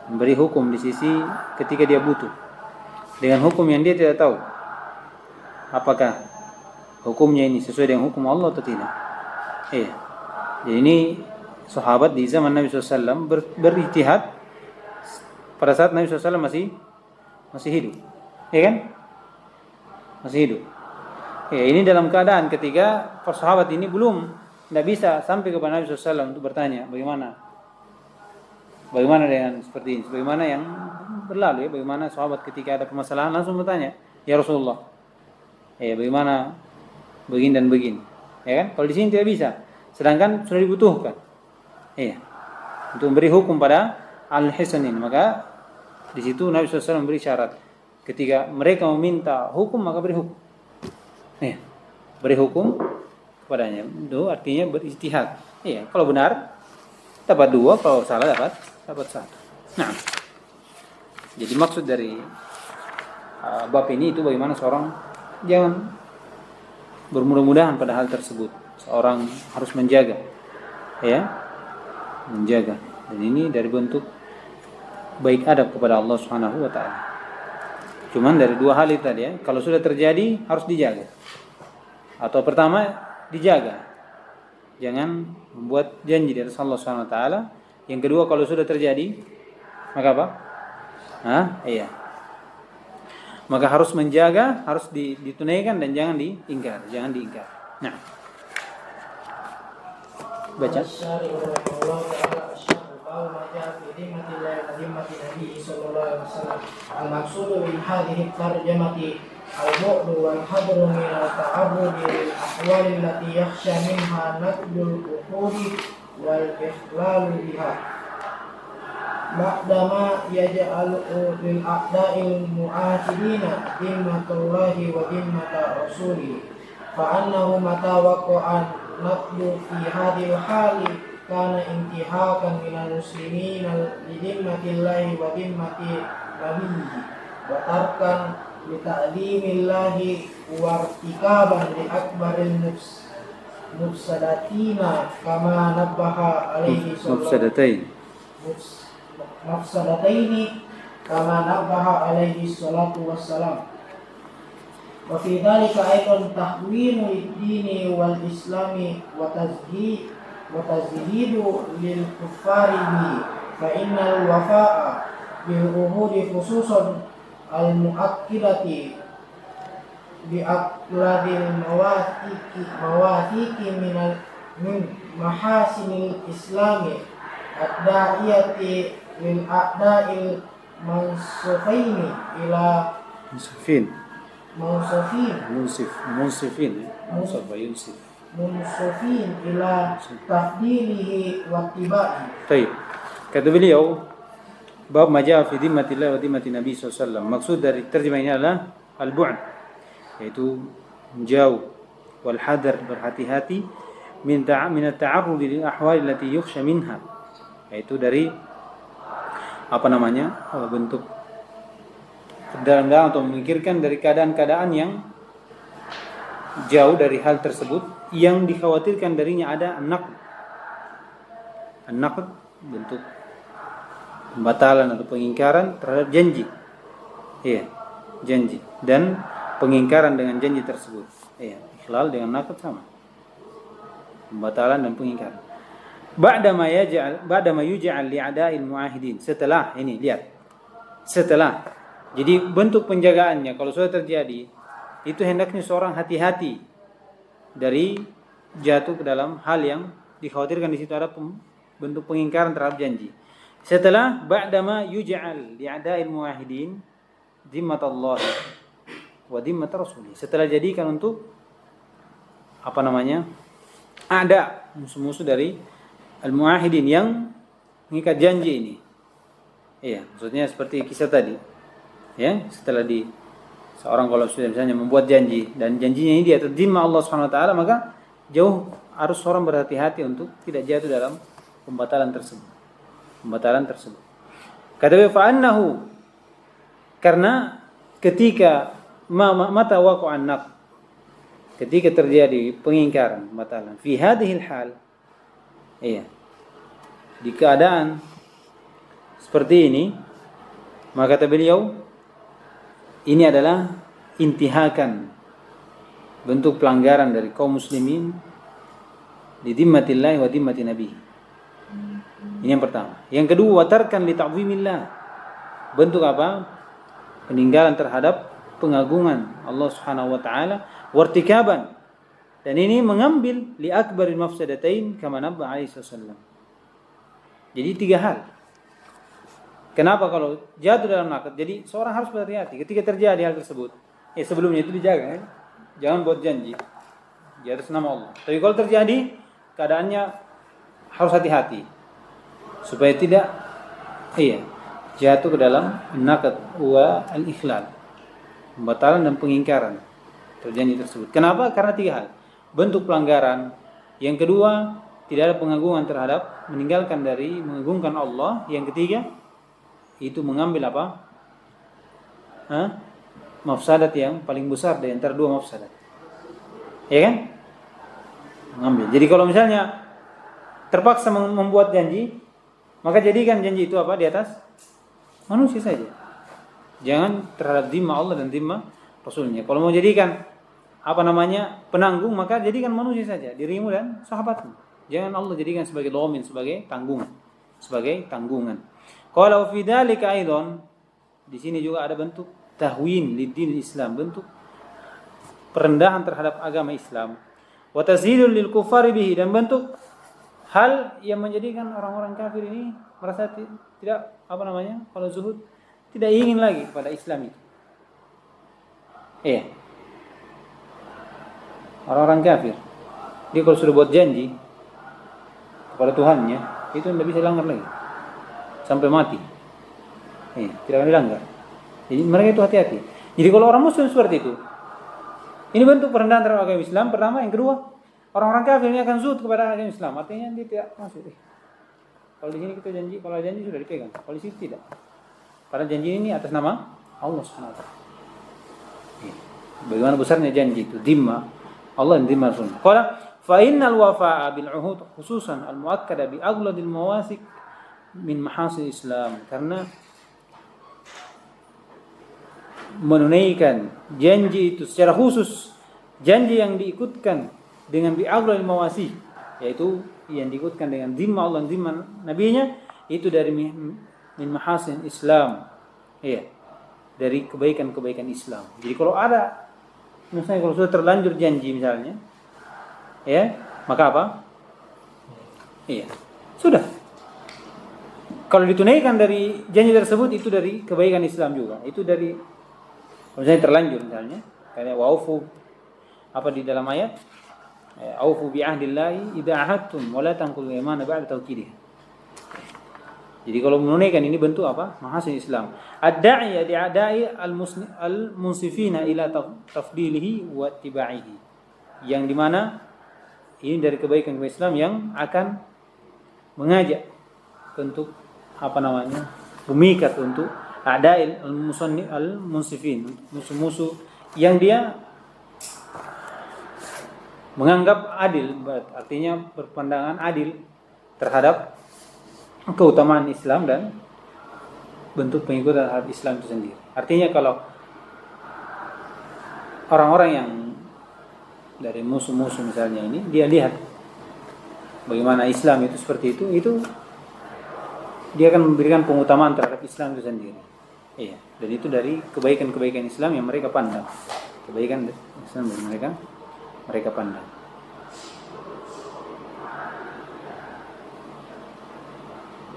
memberi hukum di sisi ketika dia butuh dengan hukum yang dia tidak tahu apakah hukumnya ini sesuai dengan hukum Allah atau tidak. Jadi ini sahabat di zaman Nabi SAW berijtihad pada saat Nabi SAW masih hidup, ya kan? Masih hidup. Ini dalam keadaan ketika sahabat ini tidak bisa sampai kepada Nabi SAW untuk bertanya bagaimana dengan seperti ini, bagaimana yang berlalu ya, bagaimana sahabat ketika ada permasalahan langsung bertanya, ya Rasulullah, bagaimana begini dan begini, ya kan? Kalau di sini tidak bisa, sedangkan sudah dibutuhkan, untuk memberi hukum pada al-hisn ini, maka di situ Nabi SAW memberi syarat, ketika mereka meminta hukum maka beri hukum, beri hukum kepadanya, itu artinya berijtihad. Kalau benar dapat 2, kalau salah dapat 1. Nah, jadi maksud dari bab ini itu bagaimana seorang jangan bermudah-mudahan pada hal tersebut. Seorang harus menjaga, menjaga. Dan ini dari bentuk baik adab kepada Allah Subhanahu wa taala. Cuman dari 2 hal itu tadi ya, kalau sudah terjadi harus dijaga. Atau pertama dijaga, jangan membuat janji dari Allah Subhanahu wa taala. Yang kedua, kalau sudah terjadi maka apa? Maka harus menjaga, harus ditunaikan dan jangan diingkar. Nah, baca. Al-maqsudu min hadhihi tarjamati al-bu'du wal hadru min al-ta'arrudi lil ahwali allati yakhsha minha naqdul uqudi wal ikhlalu biha ba'dama yaj'alu lil a'da'il mu'atidina dimmatullahi wa dimmata rasuli fa annahu mata waqa'an naqdu fi hadhil hali kana intihakan minal muslimin li dimmatillahi wa dimmati nabiyyi wa tarkan li ta'limillahi wa irtikaban li akbaril mufsadatina kama nabbaha alaihi mufsadataini kama nabbaha alaihi salatu wassalam. Wa fi dhalika aidan tahwinu lid-dini wal islami wa tazhidu lil kuffari bi innal wafa'a bil uhudi khususan al muakkidati bi aqladil mawatiki min mahasinil islami ad-da'iyati lil a'da'il mansufaini ila Munsifin. mansufin munsufin ila tafdilihi wa tibai. Baik. Kata beliau, bab majaa fi dhimmatillah wa dhimmati Nabi SAW. Maksud dari terjemah ini adalah al-bu'd, yaitu menjauh, wal hadar, berhati-hati, min at-ta'arrud lil ahwal allati yukhsha minha, yaitu dari bentuk dalam-dalam atau memikirkan dari keadaan-keadaan yang jauh dari hal tersebut yang dikhawatirkan darinya ada an-naqd. An-naqd bentuk pembatalan atau pengingkaran terhadap janji. Iya, janji dan pengingkaran dengan janji tersebut. Iya, ikhlal dengan naqd sama. Pembatalan dan pengingkaran. Ba'da ma yuj'al li'ada'il mu'ahidin. Setelah ini lihat. Setelah, jadi bentuk penjagaannya kalau sudah terjadi itu hendaknya seorang hati-hati dari jatuh ke dalam hal yang dikhawatirkan. Di situ ada bentuk pengingkaran terhadap janji. Setelah ba'dama yuj'al li'ada'il muwahhidin dhimmatullah wa dhimmat rasulih. Setelah jadikan untuk ada musuh-musuh dari al-muwahhidin yang mengikat janji ini. Iya, maksudnya seperti kisah tadi. Ya, setelah seorang kalau sudah misalnya membuat janji dan janjinya ini di atas dhimma Allah Subhanahu wa taala, maka harus seorang berhati-hati untuk tidak jatuh dalam pembatalan tersebut. Kata beliau fa'annahu, karena ketika mata waqa'an naqd, ketika terjadi pengingkaran, pembatalan fi hadhil hal, iya, di keadaan seperti ini, maka kata beliau ini adalah intihakan, bentuk pelanggaran dari kaum muslimin di dhimmatillah wa dhimmati nabi. Ini yang pertama. Yang kedua, watarkan li ta'zimillah. Bentuk apa? Peninggalan terhadap pengagungan Allah Subhanahu wa taala, wartikaban. Dan ini mengambil li akbaril mafsadatain kama nabba alaihi wasallam. Jadi 3 hal. Kenapa kalau jatuh dalam naqd? Jadi seorang harus berhati-hati ketika terjadi hal tersebut. Sebelumnya itu dijaga, ya? Jangan buat janji di atas nama Allah. Tapi kalau terjadi keadaannya harus hati-hati supaya tidak jatuh ke dalam naqd wa al-ikhlal, pembatalan dan pengingkaran terjadi tersebut. Kenapa? Karena 3 hal. Bentuk pelanggaran. Yang kedua, tidak ada pengagungan terhadap, meninggalkan dari mengagungkan Allah. Yang ketiga, itu mengambil mafsadat yang paling besar dari antara 2 mafsadat. Ya kan? Mengambil. Jadi kalau misalnya terpaksa membuat janji, maka jadikan janji itu di atas manusia saja. Jangan terhadap dhimma Allah dan dhimma Rasulnya. Kalau mau jadikan penanggung, maka jadikan manusia saja, dirimu dan sahabatmu. Jangan Allah jadikan sebagai dhamin, sebagai tanggungan. Kalau fi dzalika aidan, di sini juga ada bentuk tahwin lid-din Islam, bentuk perendahan terhadap agama Islam. Wa tazhilul lil kufari bihi, dan bentuk hal yang menjadikan orang-orang kafir ini merasa tidak kalau zuhud, tidak ingin lagi kepada Islam itu. Orang-orang kafir, dia kalau sudah buat janji kepada Tuhannya, itu tidak bisa dilanggar lagi sampai mati. Tidak akan dilanggar. Jadi mereka itu hati-hati. Jadi kalau orang muslim seperti itu, ini bentuk perendahan terhadap agama Islam pertama. Yang kedua, orang-orang kafir ini akan zuhud kepada agama Islam. Artinya dia tidak masuk. Kalau di sini kita janji, kalau janji sudah dipegang. Kalau di sini tidak. Karena janji ini atas nama Allah Subhanahu wa taala. Bagaimana besarnya janji itu? Dhimma Allah dan dhimma Rasul. Qala fa innal wafa'a bil uhud khususan al muakkada bi aghladil mawasik min mahasil Islam, karena menunaikan janji itu secara khusus, janji yang diikutkan dengan bi'aghlal mawasi, yaitu yang diikutkan dengan dhimma Allah dan dhimma nabinya, itu dari min mahasin Islam. Iya. Dari kebaikan-kebaikan Islam. Jadi kalau ada misalnya kalau sudah terlanjur janji misalnya, ya, maka apa? Iya. Sudah. Kalau ditunaikan dari janji tersebut itu dari kebaikan Islam juga. Itu dari misalnya terlanjur misalnya, kayak wa'ufu apa di dalam ayat? Aufu bi ahdillahi idza ahadtum wa la tanqudul imana ba'da tawkidih. Jadi kalau menunaikan ini bentuk apa? Mahasin Islam. Ad-da'i li'ada'i al-munsifina ila tafdilihi wa tibaihi. Yang dimana ini dari kebaikan Islam yang akan mengajak untuk apa namanya? Memikat untuk ada'i al-munsifin, musuh-musuh yang dia menganggap adil, artinya berpandangan adil terhadap keutamaan Islam dan bentuk pengikutan terhadap Islam itu sendiri. Artinya kalau orang-orang yang dari musuh-musuh misalnya ini, dia lihat bagaimana Islam itu seperti itu dia akan memberikan pengutamaan terhadap Islam itu sendiri. Iya, dan itu dari kebaikan-kebaikan Islam yang mereka pandang. Kebaikan Islam yang mereka pandang.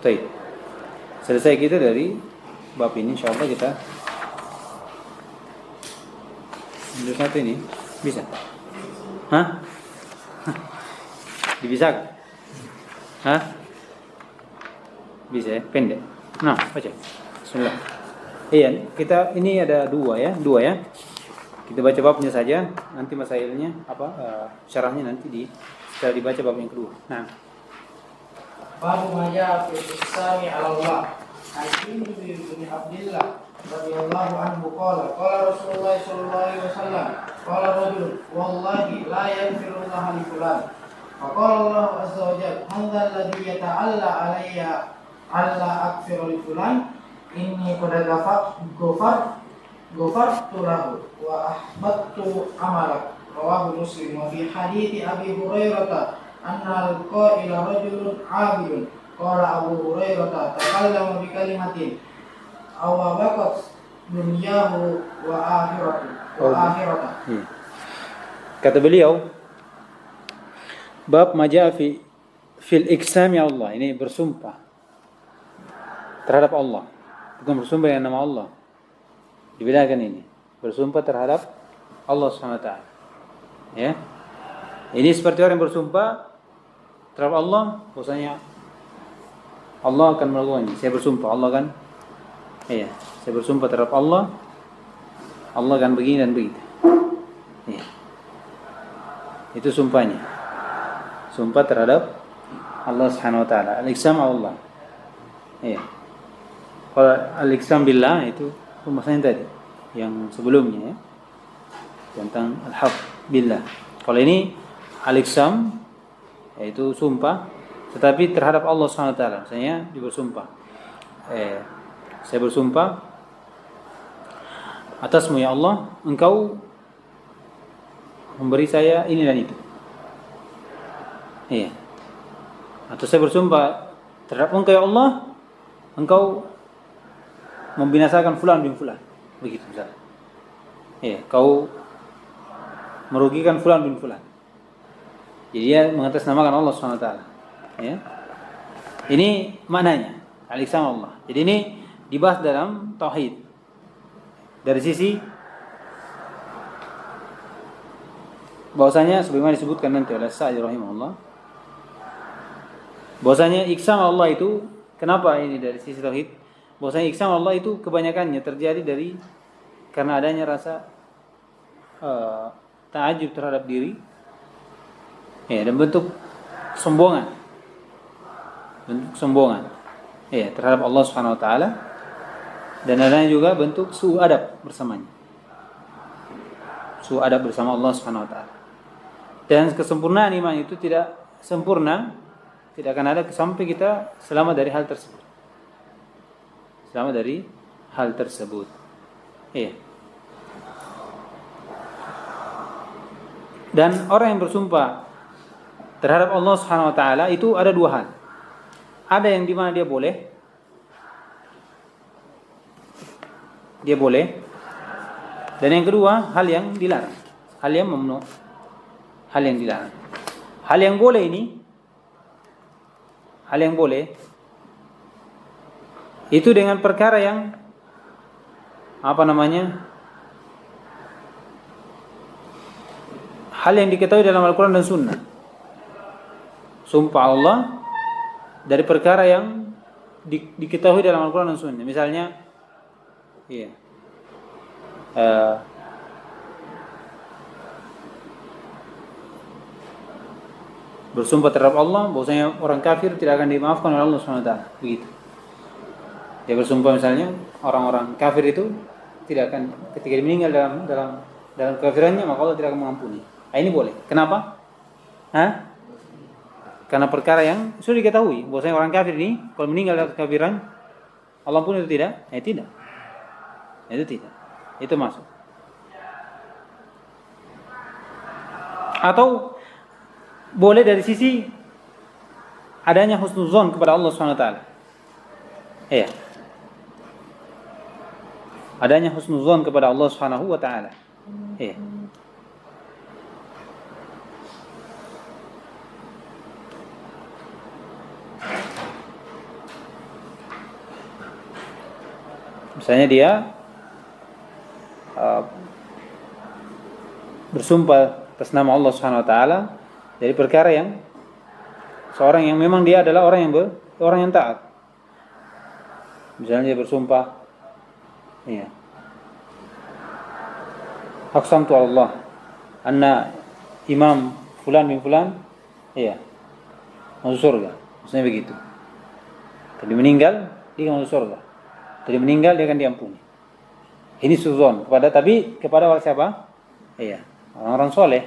Baik. Selesai kita dari bab ini, insyaallah kita ambil satu ini. Bisa? Hah? Dibisakan? Hah? Bisa ya? Pendek. Nah, baca. Bismillah. Iya, kita ini ada dua ya. Kita baca babnya saja, nanti masailnya syarahnya nanti setelah dibaca bab yang kedua. Nah, Babu ma jaa fi al-iqsami 'ala Allah. Hadis bin Abdullah radhiyallahu anhu qala Rasulullah sallallahu alaihi wasallam qala rajul wallahi la yaghfiru Allah li fulan. Faqala Allah azza wa jalla hadza alladhi yata'alla 'alayya alla aghfira li fulan inni qad ghafartu lahu wa ahbattu amalak. Rawahu Muslim. Wa fi hadithi Abi Hurairah anna al-qaila rajulun 'abidun qala Abu Hurairah takallama bi kalimatin aw baqat dunyahu wa akhiratuh. Kata beliau, bab majaa fil iqsami Allah, ini bersumpah terhadap Allah, bukan bersumpah dengan nama Allah. Dibedakan ini, bersumpah terhadap Allah SWT. Ya. Ini seperti orang yang bersumpah terhadap Allah, bahwasanya Allah akan melakukannya. Saya bersumpah Allah kan, iya, saya bersumpah terhadap Allah akan begini dan begitu. Iya. Itu sumpahnya. Sumpah terhadap Allah Subhanahu wa taala. Al-iqsam Allah. Iya. Kalau al-iqsam billah itu pembahasannya tadi yang sebelumnya ya. Tentang al-haq billah. Kalau ini al-iqsam yaitu sumpah tetapi terhadap Allah Subhanahu wa taala. Misalnya bersumpah. Saya bersumpah atasmu ya Allah, engkau memberi saya ini dan itu. Iya. Atau saya bersumpah terhadap engkau ya Allah, engkau membinasakan fulan bin fulan. Begitu misalnya. Iya, kau merugikan fulan bin fulan. Jadi dia mengatasnamakan Allah SWT. Ya. Ini maknanya al-iqsam Allah. Jadi ini dibahas dalam tauhid. Dari sisi bahwasanya sebagaimana disebutkan nanti oleh Sa'di rahimahullah, bahwasanya iqsam Allah itu kenapa ini dari sisi tauhid? Bahwasanya iqsam Allah itu kebanyakannya terjadi karena adanya rasa ta'ajub terhadap diri. Ya, dan bentuk sombongan. Ya, terhadap Allah Subhanahu wa taala. Dan adanya juga bentuk su'u adab bersamanya. Su'u adab bersama Allah Subhanahu wa taala. Dan kesempurnaan iman itu tidak sempurna, tidak akan ada sampai kita selamat dari hal tersebut. Iya. Dan orang yang bersumpah terhadap Allah Subhanahu wa taala itu ada dua hal. ada yang di mana dia boleh, dan yang kedua hal yang dilarang, hal yang mamnu, hal yang dilarang. Hal yang boleh ini, hal yang boleh itu dengan perkara yang hal yang diketahui dalam Al-Quran dan Sunnah. Sumpah Allah dari perkara yang diketahui dalam Al-Quran dan Sunnah. Misalnya, bersumpah terhadap Allah bahwasanya orang kafir tidak akan dimaafkan oleh Allah SWT. Begitu. Dia bersumpah misalnya orang-orang kafir itu tidak akan, ketika dia meninggal dalam kekafirannya, maka Allah tidak akan mengampuni. Nah, ini boleh. Kenapa? Karena perkara yang sudah diketahui bahwasanya orang kafir ini kalau meninggal dalam kekafiran, Allah pun itu tidak? Tidak. Itu tidak. Itu masuk. Atau boleh dari sisi adanya husnuzon kepada Allah SWT. Iya. Adanya husnuzon kepada Allah SWT. Iya. Misalnya dia bersumpah atas nama Allah SWT dari perkara yang seorang yang memang dia adalah orang yang taat. Misalnya dia bersumpah, aqsamtu Allah anna imam fulan bin fulan masuk surga. Maksudnya begitu. Tadi meninggal dia masuk surga. Tadi meninggal dia akan diampuni. Ini suzon kepada siapa? Orang-orang soleh.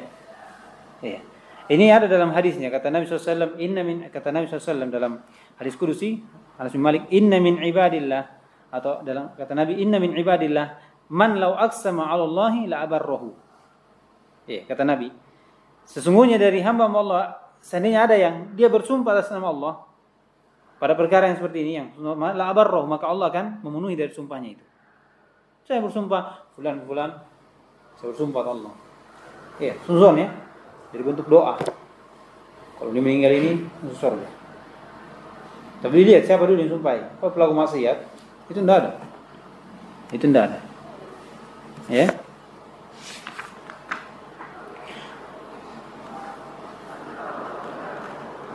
Ini ada dalam hadisnya, kata Nabi SAW, dalam hadis kudusi, Anas bin Malik, inna min ibadillah, atau dalam kata Nabi, inna min ibadillah man law aqsama 'ala Allahi la abarrahu. Kata Nabi, sesungguhnya dari hamba Allah, seandainya ada yang dia bersumpah atas nama Allah pada perkara yang seperti ini, yang la abarrahu, maka Allah akan memenuhi dari sumpahnya itu. Saya bersumpah fulan, saya bersumpah kepada Allah. Suzon ya. Jadi bentuk doa. Kalau dia meninggal ini masuk surga. Tapi dilihat siapa dulu yang sumpahi. Kalau pelaku maksiat itu tidak ada. Ya.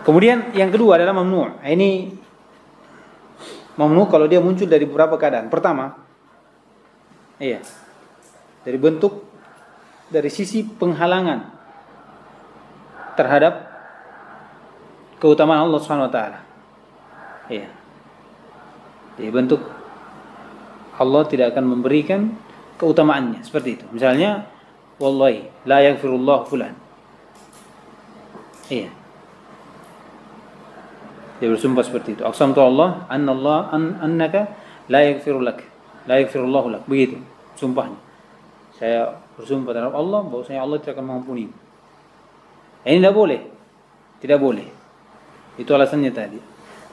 Kemudian yang kedua adalah mamnu'. Ini mamnu' kalau dia muncul dari beberapa keadaan. Pertama, dari sisi penghalangan terhadap keutamaan Allah SWT. Jadi bentuk Allah tidak akan memberikan keutamaannya seperti itu. Misalnya, wallahi la yaghfirullah fulan. Dia bersumpah seperti itu. Aqsamtu Allah annaka la yaghfirullahu lak. Begitu sumpahnya. Saya bersumpah terhadap Allah bahwasanya Allah tidak akan mengampuni. Ini tidak boleh. Itu alasannya tadi.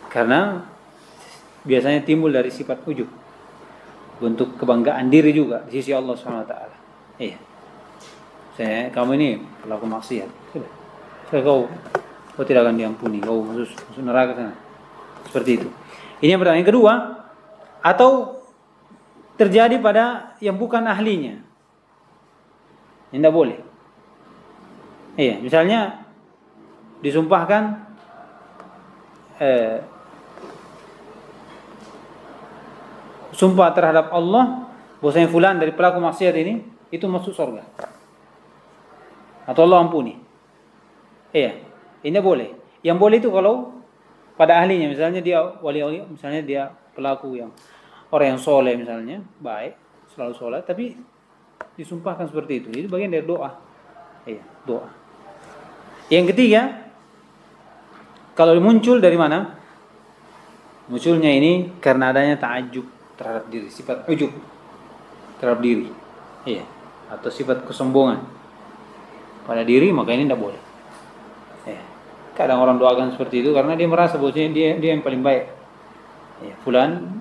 Karena biasanya timbul dari sifat ujub, bentuk kebanggaan diri juga di sisi Allah SWT. Kamu ini pelaku maksiat. Kau tidak akan diampuni. Kau masuk neraka sana. Seperti itu. Ini yang pertama. Yang kedua, atau terjadi pada yang bukan ahlinya. Ini tidak boleh. Misalnya disumpahkan sumpah terhadap Allah bahwasanya fulan dari pelaku maksiat ini itu masuk surga atau Allah ampuni. Ini boleh. Yang boleh itu kalau pada ahlinya, misalnya dia wali, misalnya dia pelaku yang orang yang soleh misalnya, baik, selalu soleh, tapi disumpahkan seperti itu. Itu bagian dari doa. Doa. Yang ketiga, kalau muncul dari mana? Munculnya ini karena adanya ta'ajub terhadap diri, sifat ujub terhadap diri. Atau sifat kesombongan pada diri, maka ini tidak boleh. Kadang orang doakan seperti itu karena dia merasa bahwasanya dia yang paling baik. Ya, fulan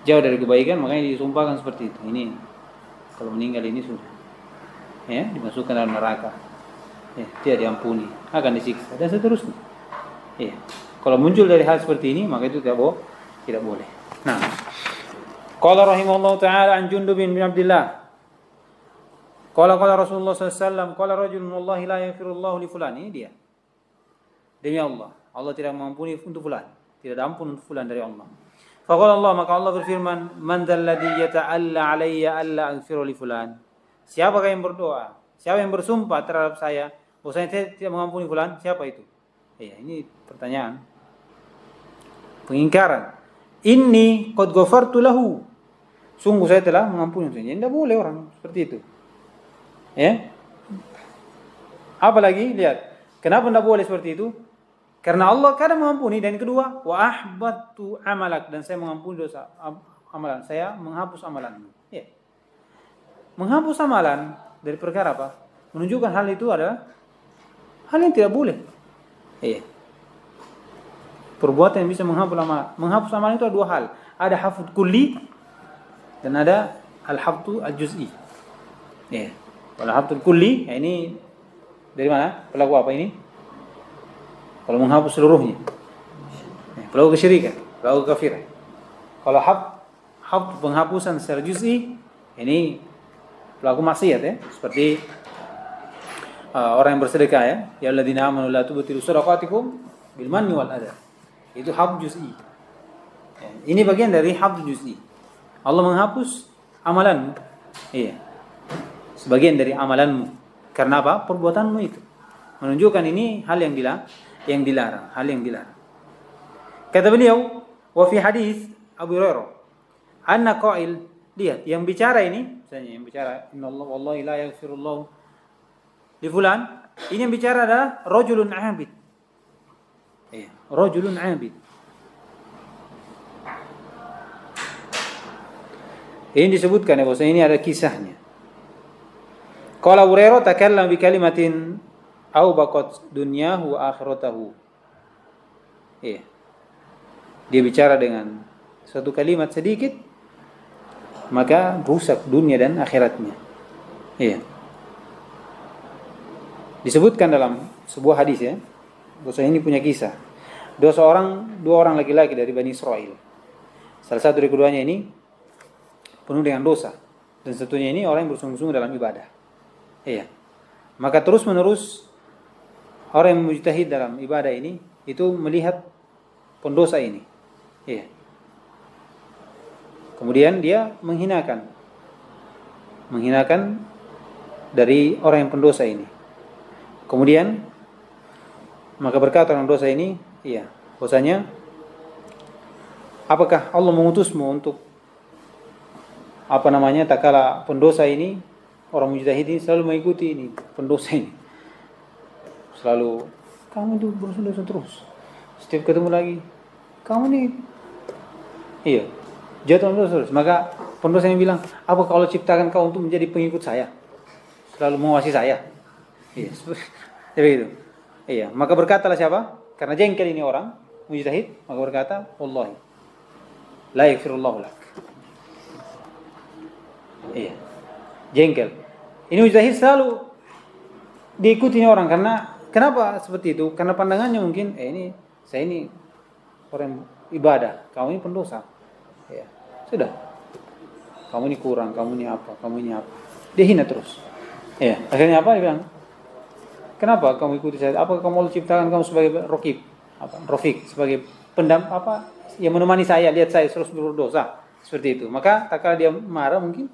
jauh dari kebaikan, makanya disumpahkan seperti itu. Ini kalau meninggal ini sudah, ya, dimasukkan dalam neraka. Ya, tidak diampuni, akan disiksa dan seterusnya. Ya. Kalau muncul dari hal seperti ini, maka itu tidak boleh. Nah, qala rahimahullahu taala an Jundub bin Abdullah. Qala Rasulullah sallallahu alaihi wasallam, qala rajulun wallahi la yaghfirullahu li fulan. Ini dia. Demi Allah, Allah tidak mengampuni untuk fulan. Tidak ada ampun untuk fulan dari Allah. Faqala Allah, maka Allah berfirman, "Man dzalladzi yata'alla 'alayya alla aghfira li fulan?" Siapakah yang berdoa? Siapa yang bersumpah terhadap saya bahwasanya saya tidak mengampuni fulan? Siapa itu? Ya, ini pertanyaan. Pengingkaran. Inni qad ghafartu lahu. Sungguh saya telah mengampuni. Jadi tidak boleh orang seperti itu. Ya. Apalagi lihat, kenapa tidak boleh seperti itu? Karena Allah kadang mengampuni, dan kedua, wa ahbattu amalak, dan saya mengampuni dosa amalan. Saya menghapus amalanmu. Ya. Menghapus amalan dari perkara apa? Menunjukkan hal itu adalah hal yang tidak boleh. Iya. Perbuatan yang bisa menghapus amalan. Menghapus amalan itu ada dua hal. Ada hafud kulli dan ada al-hafdu al-juz'i. Iya. Kalau hafud kulli, ya ini dari mana? Pelaku apa ini? Kalau menghapus seluruhnya. Ya, pelaku kesyirikan, pelaku kafiran. Kalau hafud penghapusan secara juz'i, ini pelaku maksiat, ya, seperti orang yang bersedekah, ya, ya alladzina amanu la tubtilu shadaqatikum bil manni wal adha. Itu hafd juz'i. Ya, ini bagian dari hafd juz'i. Allah menghapus amalanmu. Iya. Sebagian dari amalanmu. Karena apa? Perbuatanmu itu. Menunjukkan ini hal yang dilarang, hal yang dilarang. Kata beliau, wa fi hadis Abu Hurairah, anna qail, lihat yang bicara ini, misalnya yang bicara innallaha wallahi la yaghfirullahu li fulan, ini yang bicara adalah rajulun 'abid. Iya, rajulun 'abid. Ini disebutkan ya, bahwa ini ada kisahnya. Qala Abu Hurairah takallama bi kalimatin aw baqat dunyahu wa akhiratahu. Iya. Dia bicara dengan satu kalimat sedikit, maka rusak dunia dan akhiratnya. Iya. Disebutkan dalam sebuah hadis, ya, bahwa ini punya kisah. Dua orang laki-laki dari Bani Israel. Salah satu dari keduanya ini penuh dengan dosa, dan satunya ini orang yang bersungguh-sungguh dalam ibadah. Iya. Maka terus-menerus orang yang mujtahid dalam ibadah ini itu melihat pendosa ini. Iya. Kemudian dia menghinakan dari orang yang pendosa ini. Kemudian maka berkata orang dosa ini, iya, bahwasanya apakah Allah mengutusmu untuk tak kala pendosa ini, orang mujtahid ini selalu mengikuti ini pendosa ini. Selalu kamu itu berdosa terus. Setiap ketemu lagi, kamu nih, iya, jatuh dosa terus. Maka pendosa yang bilang, apa kalau ciptakan kau untuk menjadi pengikut saya, selalu mengawasi saya? Iya, seperti itu. Iya, maka berkatalah siapa? Karena jengkel ini orang mujtahid, maka berkata, wallahi la yaghfirullahu lak. Iya, jengkel. Ini mujtahid selalu diikuti orang, karena kenapa seperti itu? Karena pandangannya mungkin, saya ini orang ibadah, kamu ini pendosa. Ya, sudah. Kamu ini kurang, kamu ini apa? Dia hina terus. Ya, akhirnya apa? Dia bilang, kenapa kamu ikuti saya? Apa kamu mau ciptakan kamu sebagai Rafiq, sebagai yang menemani saya, lihat saya terus berdosa seperti itu. Maka tak kala dia marah mungkin,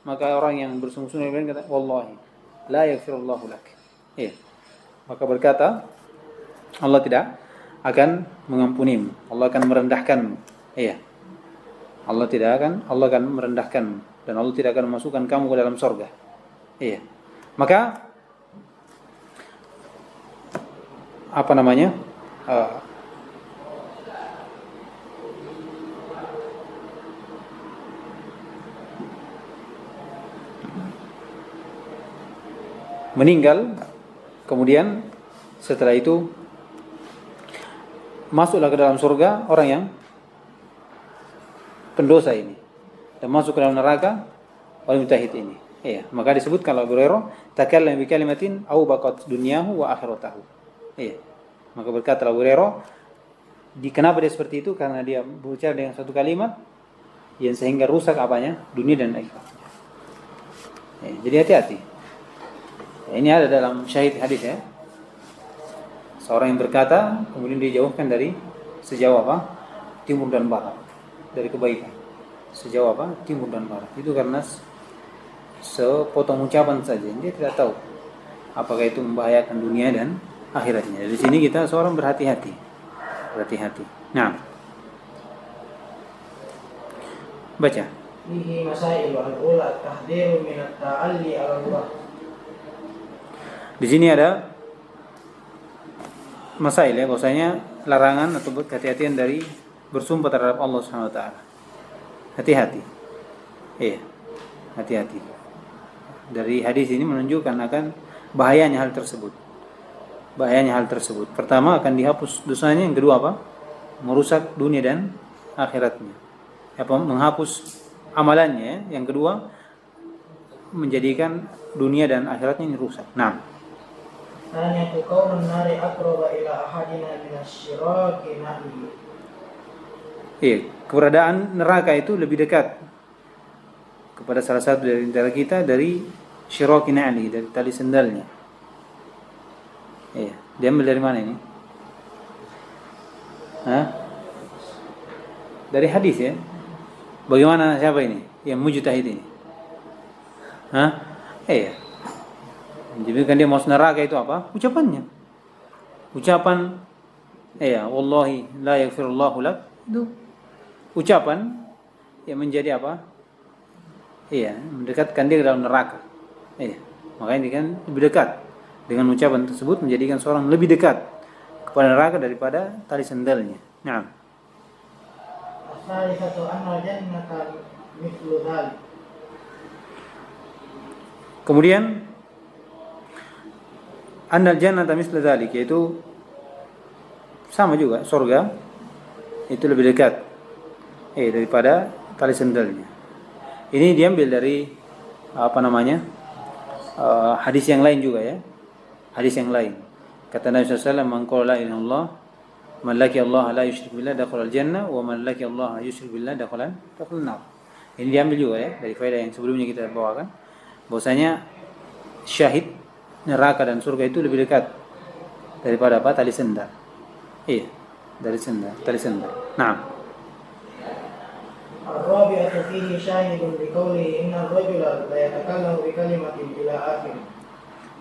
maka orang yang bersungguh-sungguh kata, wallahi la yaghfirullahu lak. Iya. Maka berkata, Allah tidak akan mengampunimu, Allah akan merendahkanmu. Iya. Allah akan merendahkanmu, dan Allah tidak akan memasukkan kamu ke dalam surga. Iya. Maka meninggal, kemudian Setelah itu masuklah ke dalam surga orang yang pendosa ini, dan masuk ke dalam neraka orang mujtahid ini. Iya, maka disebut kalau Abu Hurairah takallama bi kalimatin au baqat dunyahu wa akhiratahu. Iya. Maka berkata Abu Hurairah, kenapa dia seperti itu? Karena dia berbicara dengan satu kalimat yang sehingga rusak apanya? Dunia dan akhirat. Iya, jadi hati-hati. Ya, ini ada dalam syahid hadis ya. Seorang yang berkata kemudian dijauhkan dari sejauh apa? Timur dan barat dari kebaikan. Sejauh apa? Timur dan barat. Itu karena sepotong ucapan saja. Dia tidak tahu apakah itu membahayakan dunia dan akhiratnya. Dari sini kita seorang berhati-hati. Berhati-hati. Nah. Baca. Fihi masail al-ula tahdhiru min at-ta'alli 'ala Allah. Di sini ada masail ya, bahwasanya larangan atau kehati-hatian dari bersumpah terhadap Allah Subhanahu wa taala. Hati-hati. Iya. Hati-hati. Dari hadis ini menunjukkan akan bahayanya hal tersebut. Bahayanya hal tersebut. Pertama akan dihapus dosanya, yang kedua apa? Merusak dunia dan akhiratnya. Apa? Menghapus amalannya, yang kedua menjadikan dunia dan akhiratnya ini rusak. Nah, Hanya kaunun nari aqraba ila ahadina min asy-syiraki nabi. iya, keberadaan neraka itu lebih dekat kepada salah satu dari antara kita dari syiraki na'li, dari tali sendalnya. Iya, diambil dari mana ini? Hah? Dari hadis ya. Bagaimana, siapa ini? Yang mujtahid ini. Hah? Iya. Jadi kan dia masuk neraka itu apa? Ucapannya. Ucapan wallahi la yaghfirullahu lak. Itu ucapan yang menjadi apa? Iya, mendekatkan dia ke dalam neraka. Iya. Makanya dia kan lebih dekat dengan ucapan tersebut, menjadikan seorang lebih dekat kepada neraka daripada tali sendalnya. Nah. As-salifatu anna jannata mithlu dzalik. Kemudian annal jannata misla dzalik, yaitu sama juga surga itu lebih dekat daripada tali sendalnya. Ini diambil dari hadis yang lain juga ya. Hadis yang lain. Kata Nabi sallallahu alaihi wasallam, "Man qala la ilaha illallah, man laki Allah la yusyrik billah dakhala al-jannah wa man laki Allah yusyrik billah dakhala an-nar." Ini diambil juga ya dari faedah yang sebelumnya kita bawakan, bahwasanya syahid neraka dan surga itu lebih dekat daripada apa? Tali sendal. Iya, dari sendal, tali sendal. Nah. Ar-rabi'atu fihi syahidun bi qawli inna ar-rajula la yatakallamu bi kalimatin ila akhir.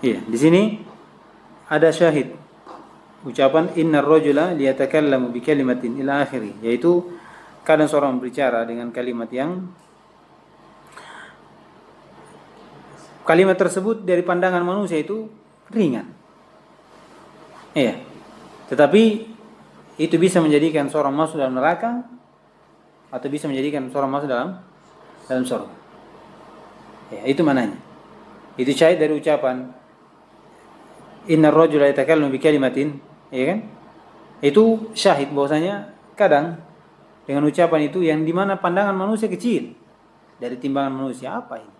Iya, di sini ada syahid. Ucapan inna ar-rajula liyatakallamu bi kalimatin ila akhir, yaitu kadang seorang berbicara dengan kalimat yang kalimat tersebut dari pandangan manusia itu ringan. Iya. Tetapi itu bisa menjadikan seorang masuk dalam neraka atau bisa menjadikan seorang masuk dalam surga. Ya, itu mananya. Itu syahid dari ucapan innar rajula yatakallamu bi kalimatin, ya kan? Itu syahid bahwasanya kadang dengan ucapan itu yang dimana pandangan manusia kecil dari timbangan manusia, apa ini?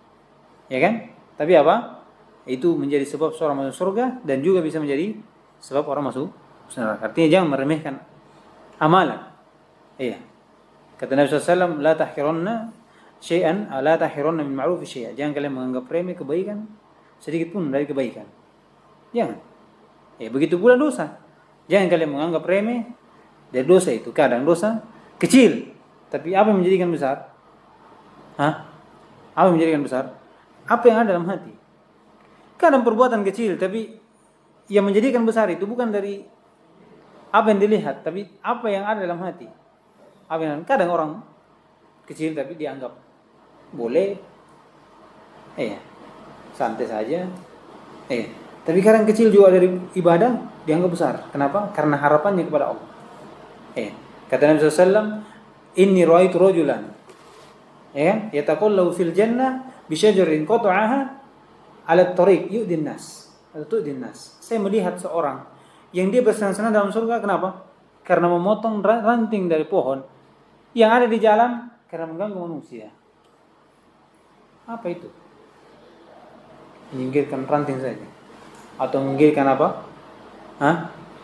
Ya kan? Tapi apa? Itu menjadi sebab seorang masuk surga dan juga bisa menjadi sebab orang masuk neraka. Artinya jangan meremehkan amalan. Iya. Kata Nabi SAW, la tahqiranna syai'an, la tahqiranna min ma'ruf syai'an. Jangan kalian menganggap remeh kebaikan sedikit pun dari kebaikan. Jangan. Ya, begitu pula dosa. Jangan kalian menganggap remeh dari dosa itu. Kadang dosa kecil, tapi apa yang menjadikan besar? Hah? Apa yang menjadikan besar? Apa yang ada dalam hati? Kadang perbuatan kecil, tapi yang menjadikan besar itu bukan dari apa yang dilihat, tapi apa yang ada dalam hati. Apa yang kadang orang kecil tapi dianggap boleh, santai saja, tapi kadang kecil juga dari ibadah dianggap besar. Kenapa? Karena harapannya kepada Allah. Kata Nabi SAW, inni ra'aitu rajulan, yataqallu fil jannah bisyajarin qata'aha ala tariq yu'din nas. Saya melihat seorang yang dia bersenang-senang dalam surga. Kenapa? Karena memotong ranting dari pohon yang ada di jalan karena mengganggu manusia. Apa itu? Menyingkirkan ranting saja. Atau menyingkirkan apa?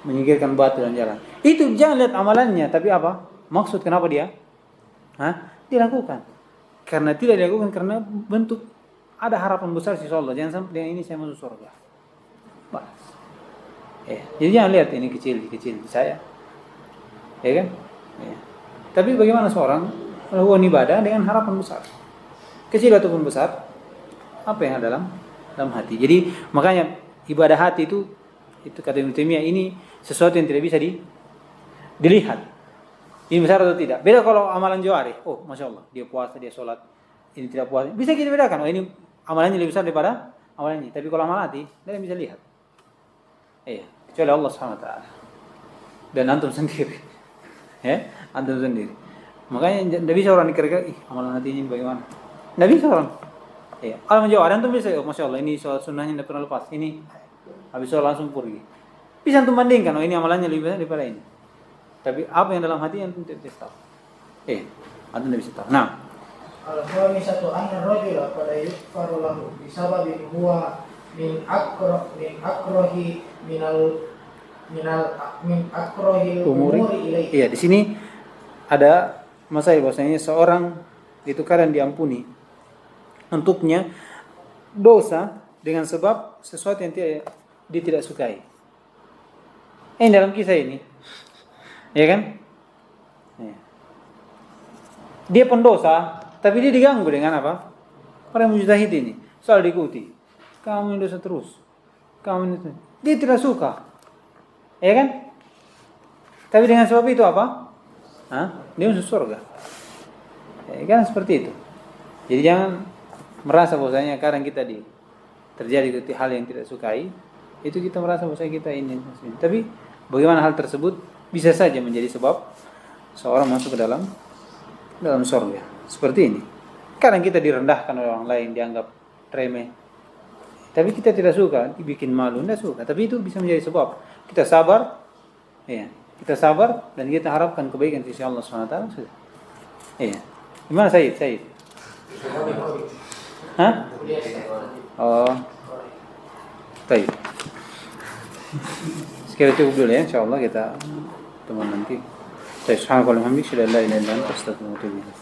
Menyingkirkan batu dan jalan. Itu jangan lihat amalannya, tapi apa? Maksud kenapa dia? Dilakukan. Karena tidak dilakukan karena bentuk ada harapan besar sih Allah. Jangan sampai dengan ini saya masuk surga. Balas. Jadi jangan lihat ini kecil di saya. Ya kan? Ya. Tapi bagaimana seorang melakukan ibadah dengan harapan besar? Kecil ataupun besar, apa yang ada dalam hati. Jadi makanya ibadah hati itu kata Ibnu Taimiyah, ini sesuatu yang tidak bisa dilihat. Ini besar atau tidak. Beda kalau amalan jawari. Oh, Masya Allah, dia puasa, dia sholat. Ini tidak puasa. Bisa kita bedakan. Oh, ini amalannya lebih besar daripada amalannya. Tapi kalau amal hati, tidak bisa lihat. Kecuali Allah SWT. Dan antum sendiri. Antum sendiri. Makanya tidak bisa orang dikira-kira, amalan hati ini bagaimana. Tidak bisa orang. Kalau menjawab, antum bisa, oh Masya Allah, ini sholat sunnahnya tidak pernah lepas. Ini habis sholat langsung pergi. Bisa antum bandingkan, oh ini amalannya lebih besar daripada ini. Tapi apa yang dalam hati antum tidak tahu. Antum tidak bisa tahu. Nah, al-khamisatu anna ar-rajula qad yukfaru lahu bisababin huwa min akrahi umuri ilaihi. Di sini ada masalah bahwasanya seorang itu kadang diampuni untuknya dosa dengan sebab sesuatu yang dia tidak sukai. Dalam kisah ini, ya kan? Dia pendosa, tapi dia diganggu dengan apa? Orang mujtahid ini soal diikuti. Kamu ini dosa terus. Dia tidak suka, ya kan? Tapi dengan sebab itu apa? Dia masuk surga. Kan seperti itu. Jadi jangan merasa bahwasanya kadang kita terjadi hal yang tidak sukai, itu kita merasa bahwasanya kita ini. Tapi bagaimana hal tersebut bisa saja menjadi sebab seorang masuk ke dalam surga. Seperti ini. Kadang kita direndahkan oleh orang lain, dianggap remeh. Tapi kita tidak suka, dibikin malu, tidak suka. Tapi itu bisa menjadi sebab kita sabar, kita sabar dan kita harapkan kebaikan di sisi Allah SWT. Gimana Said? Baik. Sekian cukup dulu ya, insyaallah kita teman nanti. Subhanallah walhamdulillah, la ilaha illa anta astaghfiruka wa atubu ilaik.